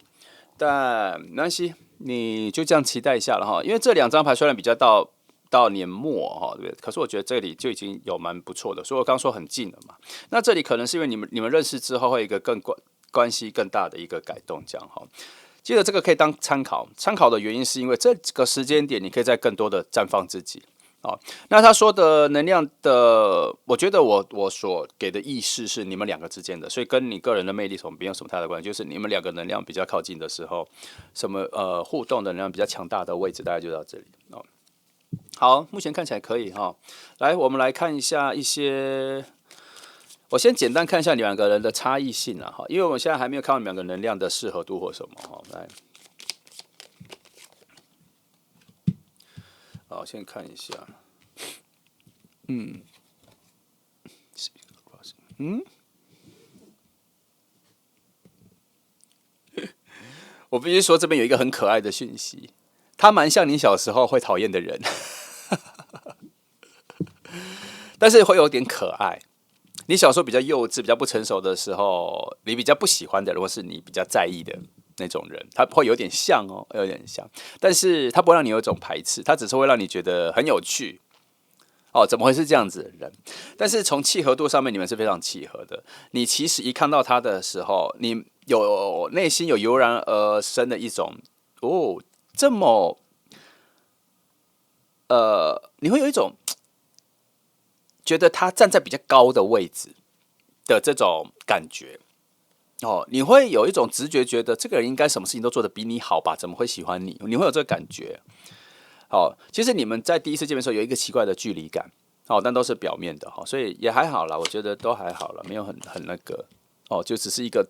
但没关系，你就这样期待一下了哈。因为这2张牌虽然比较到年末哈，对不对？可是我觉得这里就已经有蛮不错的，所以我刚说很近了嘛。那这里可能是因为你们认识之后会有一个更关系更大的一个改动，这样哈。记得这个可以当参考，参考的原因是因为这个时间点你可以再更多的绽放自己。那他说的能量的，我觉得我所给的意识是你们2个之间的，所以跟你个人的魅力没有什么太大关系，就是你们2个能量比较靠近的时候，什么互动的能量比较强大的位置，大概就到这里哦。好，目前看起来可以哈。来，我们来看一下一些，我先简单看一下你们2个人的差异性啊哈，因为我们现在还没有看到你们2个能量的适合度或什么哈。来，好，先看一下，我必须说这边有一个很可爱的讯息，他蛮像你小时候会讨厌的人，但是会有点可爱。你小时候比较幼稚、比较不成熟的时候，你比较不喜欢的人，或是你比较在意的那种人，他会有点像哦，有点像，但是他不会让你有一种排斥，他只是会让你觉得很有趣。怎么会是这样子的人？但是从契合度上面，你们是非常契合的。你其实一看到他的时候，你有内心有油然而生的一种这么你会有一种觉得他站在比较高的位置的这种感觉。你会有一种直觉，觉得这个人应该什么事情都做得比你好吧？怎么会喜欢你？你会有这个感觉。其实你们在第一次见面的时候有一个奇怪的距离感，但都是表面的，所以也还好啦，我觉得都还好了，没有很那个，就只是一个，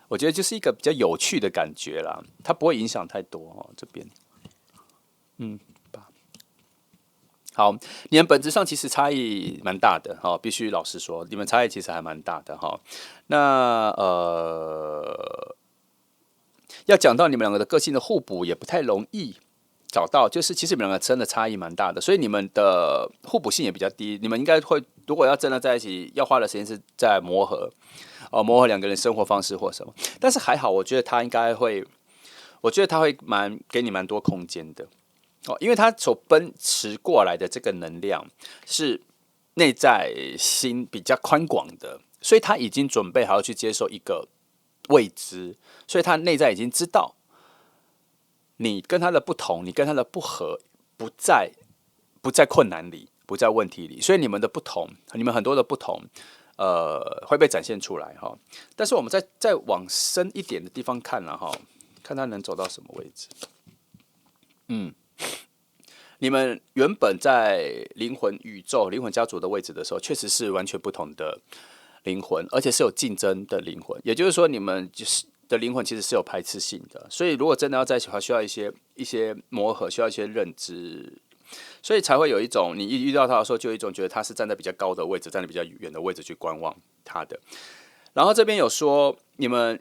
我觉得就是一个比较有趣的感觉啦，它不会影响太多这边，好，你们本质上其实差异蛮大的必须老实说，你们差异其实还蛮大的那要讲到你们2个的个性的互补，也不太容易找到，就是其实你们2个真的差异蛮大的，所以你们的互补性也比较低。你们应该会，如果要真的在一起，要花的时间是在磨合，磨合2个人生活方式或什么。但是还好，我觉得他应该会，我觉得他会给你蛮多空间的。因为他所奔驰过来的这个能量是内在心比较宽广的，所以他已经准备好要去接受一个未知，所以他内在已经知道你跟他的不同，你跟他的不合，不在不在困难里，不在问题里，所以你们的不同，你们很多的不同，会被展现出来哈。但是我们再往深一点的地方看了哈，看他能走到什么位置。你们原本在灵魂宇宙、灵魂家族的位置的时候，确实是完全不同的灵魂，而且是有竞争的灵魂。也就是说，你们的灵魂其实是有排斥性的，所以如果真的要在一起的话，需要一些磨合，需要一些认知，所以才会有一种你一遇到他的时候，就有一种觉得他是站在比较高的位置，站在比较远的位置去观望他的。然后这边有说，你们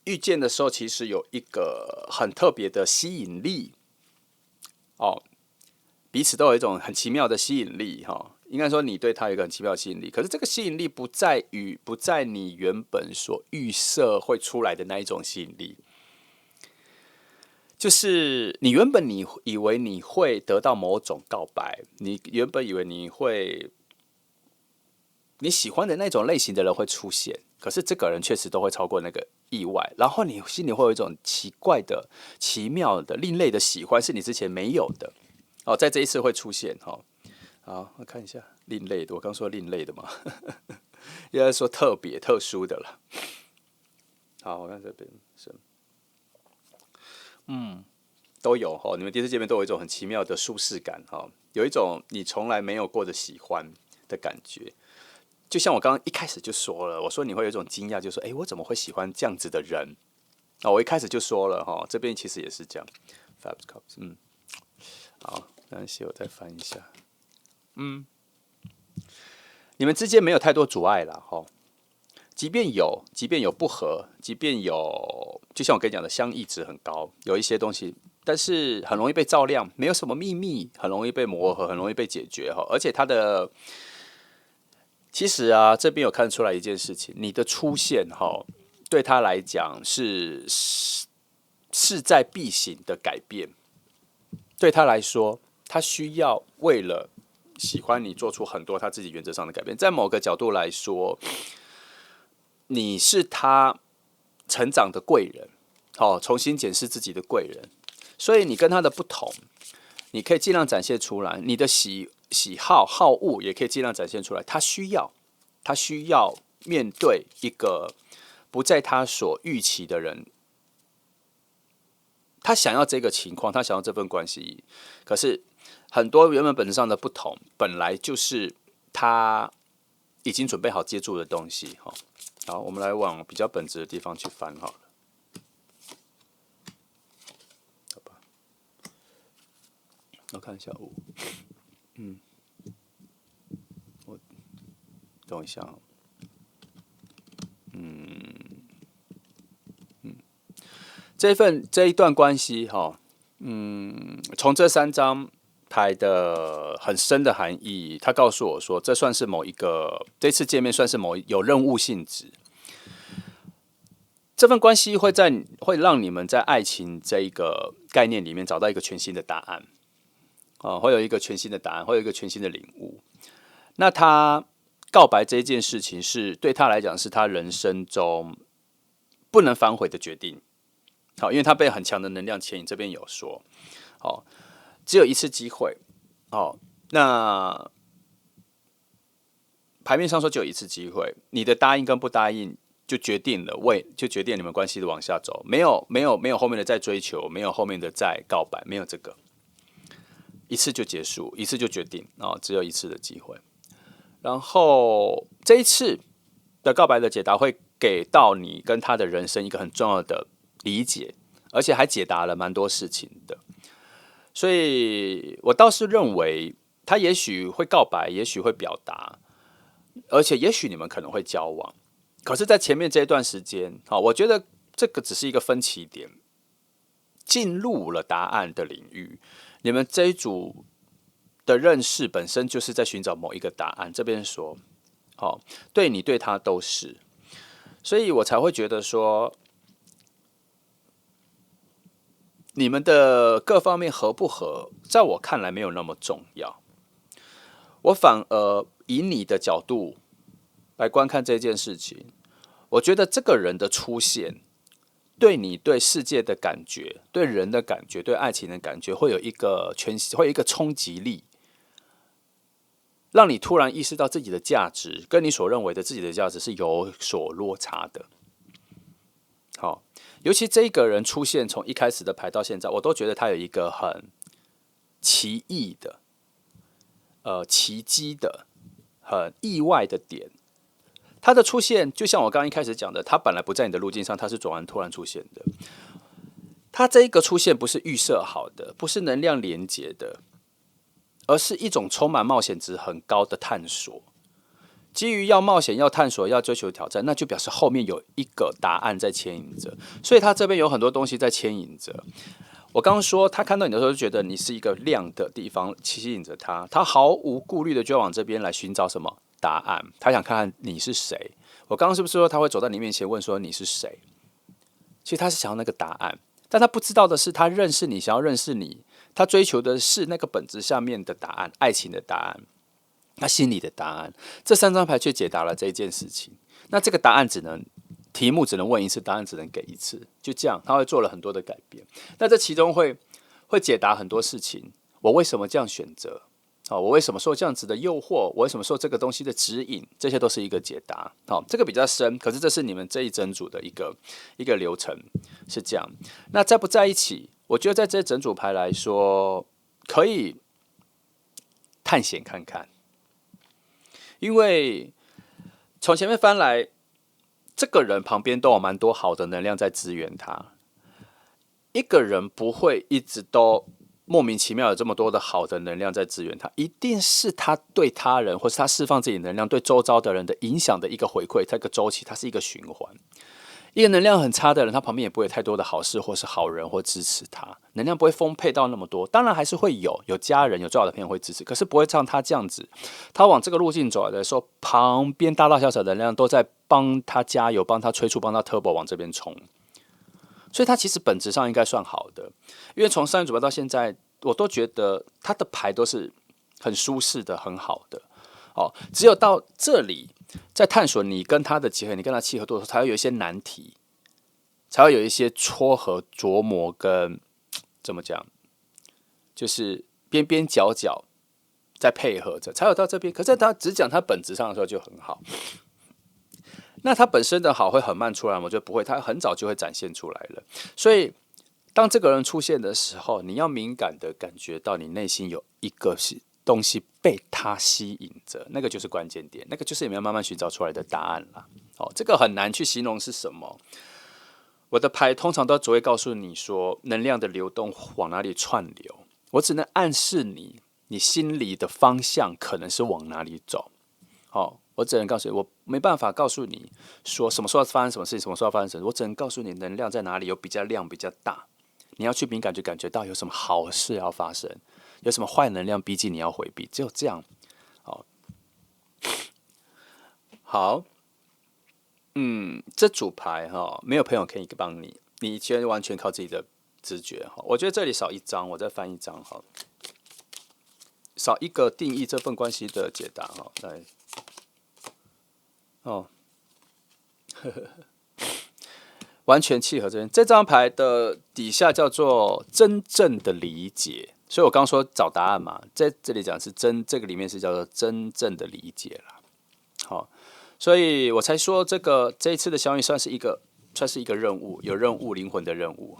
遇见的时候，其实有一个很特别的吸引力哦。彼此都有一种很奇妙的吸引力哈，应该说你对他有一个很奇妙的吸引力，可是这个吸引力不在你原本所预设会出来的那一种吸引力，就是你原本你以为你会得到某种告白，你原本以为你喜欢的那种类型的人会出现，可是这个人确实都会超过那个意外，然后你心里会有一种奇怪的、奇妙的、另类的喜欢，是你之前没有的。哦，在这一次会出现哈。好，我看一下另类的，我刚说另类的嘛，应该说特别、特殊的了。好，我看这边是，都有哈。你们第一次见面都有一种很奇妙的舒适感哈，有一种你从来没有过的喜欢的感觉。就像我刚刚一开始就说了，我说你会有一种惊讶，就说我怎么会喜欢这样子的人？我一开始就说了哈，这边其实也是这样。Fabs Cups，好，没关系，我再翻一下。你们之间没有太多阻碍啦，哈。即便有不合，即便有，就像我跟你讲的，相异值很高，有一些东西，但是很容易被照亮，没有什么秘密，很容易被磨合，很容易被解决哈。而且其实啊，这边有看出来一件事情，你的出现哈，对他来讲是势在必行的改变。对他来说，他需要为了喜欢你做出很多他自己原则上的改变。在某个角度来说，你是他成长的贵人，重新检视自己的贵人。所以你跟他的不同，你可以尽量展现出来。你的喜好好恶也可以尽量展现出来。他需要面对一个不在他所预期的人。他想要这个情况，他想要这份关系，可是很多原本本质上的不同，本来就是他已经准备好接住的东西。好，我们来往比较本质的地方去翻好了。好吧，我看一下我等一下这一段关系从这3张牌的很深的含义，他告诉我说，这算是这次见面算是有任务性质。这份关系会让你们在爱情这一个概念里面找到一个全新的答案，会有一个全新的答案，会有一个全新的领悟。那他告白这件事情对他来讲是他人生中不能反悔的决定。好，因为他被很强的能量牵引，这边有说，只有一次机会。那牌面上说只有一次机会，你的答应跟不答应就决定了就决定你们关系的往下走，没有后面的再追求，没有后面的再告白，没有这个，一次就结束，一次就决定，只有一次的机会。然后这一次的告白的解答会给到你跟他的人生一个很重要的理解，而且还解答了蛮多事情的。所以我倒是认为他也许会告白，也许会表达，而且也许你们可能会交往。可是，在前面这一段时间，我觉得这个只是一个分歧点，进入了答案的领域。你们这一组的认识本身就是在寻找某一个答案。这边说，对你对他都是，所以我才会觉得说，你们的各方面合不合，在我看来没有那么重要。我反而以你的角度来观看这件事情，我觉得这个人的出现，对你对世界的感觉、对人的感觉、对爱情的感觉，会有一个冲击力，让你突然意识到自己的价值跟你所认为的自己的价值是有所落差的。好，尤其这个人出现从一开始的牌到现在，我都觉得他有一个很奇异的、奇迹的、很意外的点。他的出现，就像我刚刚一开始讲的，他本来不在你的路径上，他是突然出现的。他这一个出现不是预设好的，不是能量连结的，而是一种充满冒险值很高的探索。基于要冒险、要探索、要追求挑战，那就表示后面有一个答案在牵引着，所以他这边有很多东西在牵引着。我刚刚说，他看到你的时候就觉得你是一个亮的地方，吸引着他，他毫无顾虑的就要往这边来寻找什么答案，他想看看你是谁。我刚刚是不是说他会走到你面前问说你是谁？其实他是想要那个答案，但他不知道的是，他认识你，想要认识你，他追求的是那个本质下面的答案，爱情的答案。他心里的答案，这3张牌却解答了这一件事情。那这个答案题目只能问一次，答案只能给一次，就这样，他会做了很多的改变。那这其中会解答很多事情。我为什么这样选择？我为什么受这样子的诱惑？我为什么受这个东西的指引？这些都是一个解答。这个比较深，可是这是你们这一整组的一个流程，是这样。那在不在一起？我觉得在这整组牌来说，可以探险看看。因为从前面翻来，这个人旁边都有蛮多好的能量在支援他。一个人不会一直都莫名其妙有这么多的好的能量在支援他，一定是他对他人或是他释放自己能量对周遭的人的影响的一个回馈，这个周期它是一个循环。一个能量很差的人，他旁边也不会有太多的好事或是好人或支持他，能量不会丰沛到那么多。当然还是会有家人、有最好的朋友会支持，可是不会像他这样子。他往这个路径走来的时候，旁边大大小小的能量都在帮他加油、帮他催促、帮他 turbo 往这边冲。所以他其实本质上应该算好的，因为从上一组牌到现在，我都觉得他的牌都是很舒适的、很好的。只有到这里，在探索你跟他的结合，你跟他契合度的时候，才会有一些难题，才会有一些撮合、琢磨跟怎么讲，就是边边角角在配合着，才有到这边。可是他只讲他本质上的时候就很好，那他本身的好会很慢出来吗？我觉得不会，他很早就会展现出来了。所以当这个人出现的时候，你要敏感的感觉到你内心有一个东西被他吸引着，那个就是关键点，那个就是你们要慢慢寻找出来的答案啦。这个很难去形容是什么。我的牌通常都只会告诉你说能量的流动往哪里串流，我只能暗示你心里的方向可能是往哪里走。我只能告诉你，我没办法告诉你说什么时候发生什么事情，什么时候发生什么事，我只能告诉你能量在哪里有比较亮、比较大。你要去敏感，就感觉到有什么好事要发生，有什么坏能量逼近你要回避，只有这样。好，这组牌没有朋友可以帮你，你先完全靠自己的直觉。我觉得这里少一张，我再翻一张少一个定义这份关系的解答来。完全契合这张牌的底下叫做真正的理解，所以我刚说找答案嘛，在这里讲是这个里面是叫做真正的理解啦。所以我才说这一次的相遇算是一个任务，有任务灵魂的任务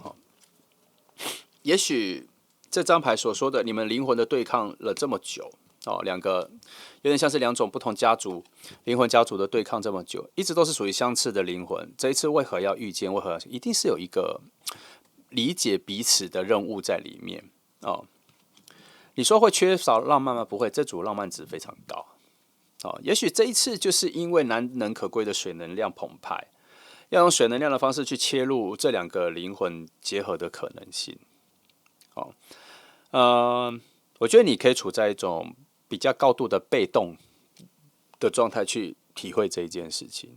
也许这张牌所说的你们灵魂的对抗了这么久两个有点像是两种不同家族灵魂家族的对抗这么久，一直都是属于相似的灵魂。这一次为何要遇见？为何一定是有一个理解彼此的任务在里面你说会缺少浪漫吗？不会，这组浪漫值非常高也许这一次就是因为难能可贵的水能量澎湃，要用水能量的方式去切入这两个灵魂结合的可能性我觉得你可以处在一种比较高度的被动的状态去体会这一件事情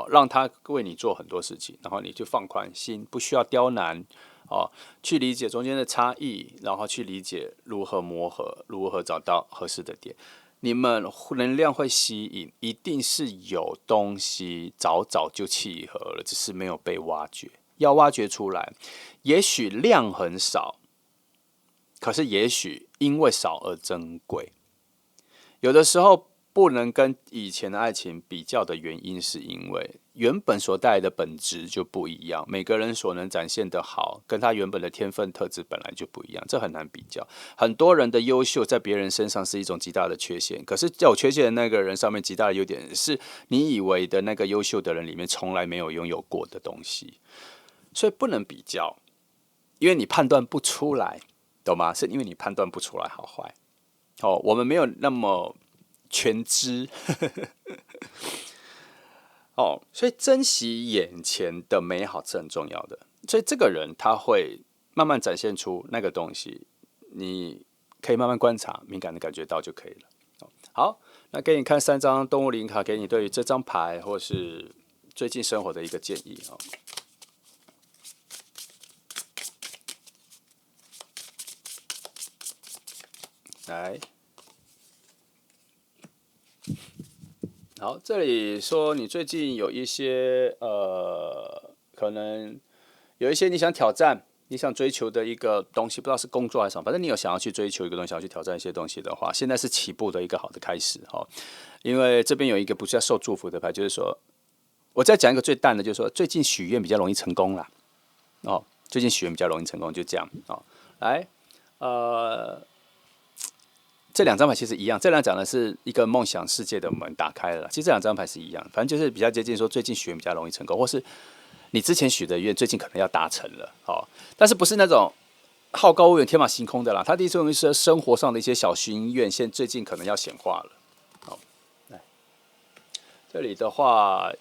让他为你做很多事情，然后你就放宽心，不需要刁难去理解中间的差异，然后去理解如何磨合，如何找到合适的点。你们能量会吸引，一定是有东西早就契合了，只是没有被挖掘，要挖掘出来。也许量很少，可是也许因为少而珍贵。有的时候不能跟以前的爱情比较的原因，是因为原本所带来的本质就不一样，每个人所能展现的好，跟他原本的天分特质本来就不一样，这很难比较。很多人的优秀在别人身上是一种极大的缺陷，可是有缺陷的那个人上面极大的优点，是你以为的那个优秀的人里面从来没有拥有过的东西，所以不能比较，因为你判断不出来，懂吗？是因为你判断不出来好坏。哦，我们没有那么全知哦，所以珍惜眼前的美好是很重要的。所以这个人他会慢慢展现出那个东西，你可以慢慢观察，敏感的感觉到就可以了。好，那给你看3张动物灵卡，给你对于这张牌或是最近生活的一个建议哦。来，好，这里说你最近有一些可能有一些你想挑战、你想追求的一个东西，不知道是工作还是什么，反正你有想要去追求一个东西，想要去挑战一些东西的话，现在是起步的一个好的开始哈。因为这边有一个不是要受祝福的牌，就是说，我再讲一个最淡的，就是说最近许愿比较容易成功啦。哦，最近许愿比较容易成功，就这样哦。来，这2张牌其实一样，这2讲的是一个梦想世界的门打开了啦。其实这2张牌是一样，反正就是比较接近说最近许愿比较容易成功，或是你之前许的愿最近可能要达成了，哦，但是不是那种好高骛远、天马行空的啦。他的意思是生活上的一些小心愿，最近可能要显化了。好，来这里的话，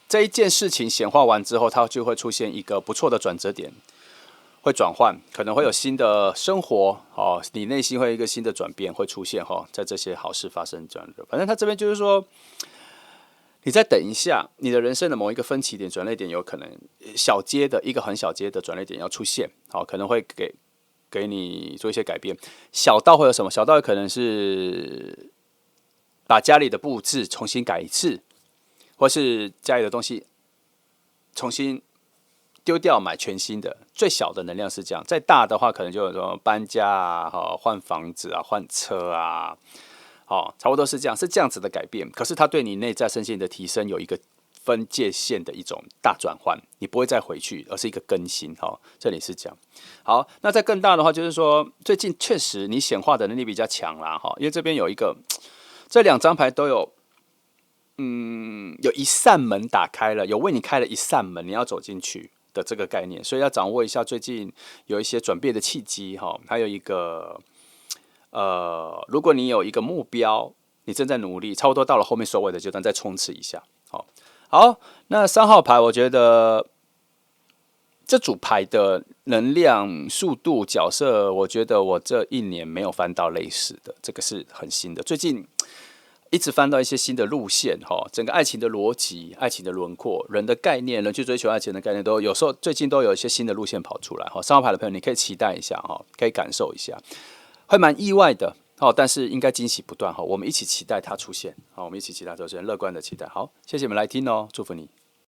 这一件事情显化完之后，它就会出现一个不错的转折点。会转换，可能会有新的生活哦，你内心会有一个新的转变会出现哈，在这些好事发生转折，反正他这边就是说，你再等一下，你的人生的某一个分歧点、转捩点，有可能小阶的一个很小阶的转捩点要出现，好，可能会给你做一些改变。小到会有什么？小到可能是把家里的布置重新改一次，或是家里的东西重新丢掉买全新的，最小的能量是这样，再大的话可能就有什么搬家啊、换房子啊、换车啊，差不多是这样，是这样子的改变。可是它对你内在身心的提升有一个分界线的一种大转换，你不会再回去，而是一个更新。这里是这样。好，那再更大的话，就是说最近确实你显化的能力比较强啦，因为这边有一个，这2张牌都有。有一扇门打开了，有为你开了一扇门，你要走进去的这个概念，所以要掌握一下最近有一些转变的契机哈。还有一个如果你有一个目标，你正在努力，差不多到了后面收尾的阶段，再冲刺一下。好，那3号牌，我觉得这组牌的能量、速度、角色，我觉得我这1年没有翻到类似的，这个是很新的。最近一直翻到一些新的路线，整个爱情的逻辑、爱情的轮廓、人的概念、人去追求爱情的概念，都有时候最近都有一些新的路线跑出来。3号牌的朋友，你可以期待一下，可以感受一下，会蛮意外的，但是应该惊喜不断，我们一起期待它出现，我们一起期待它出现，乐观的期待。好，谢谢你们来听哦，祝福你。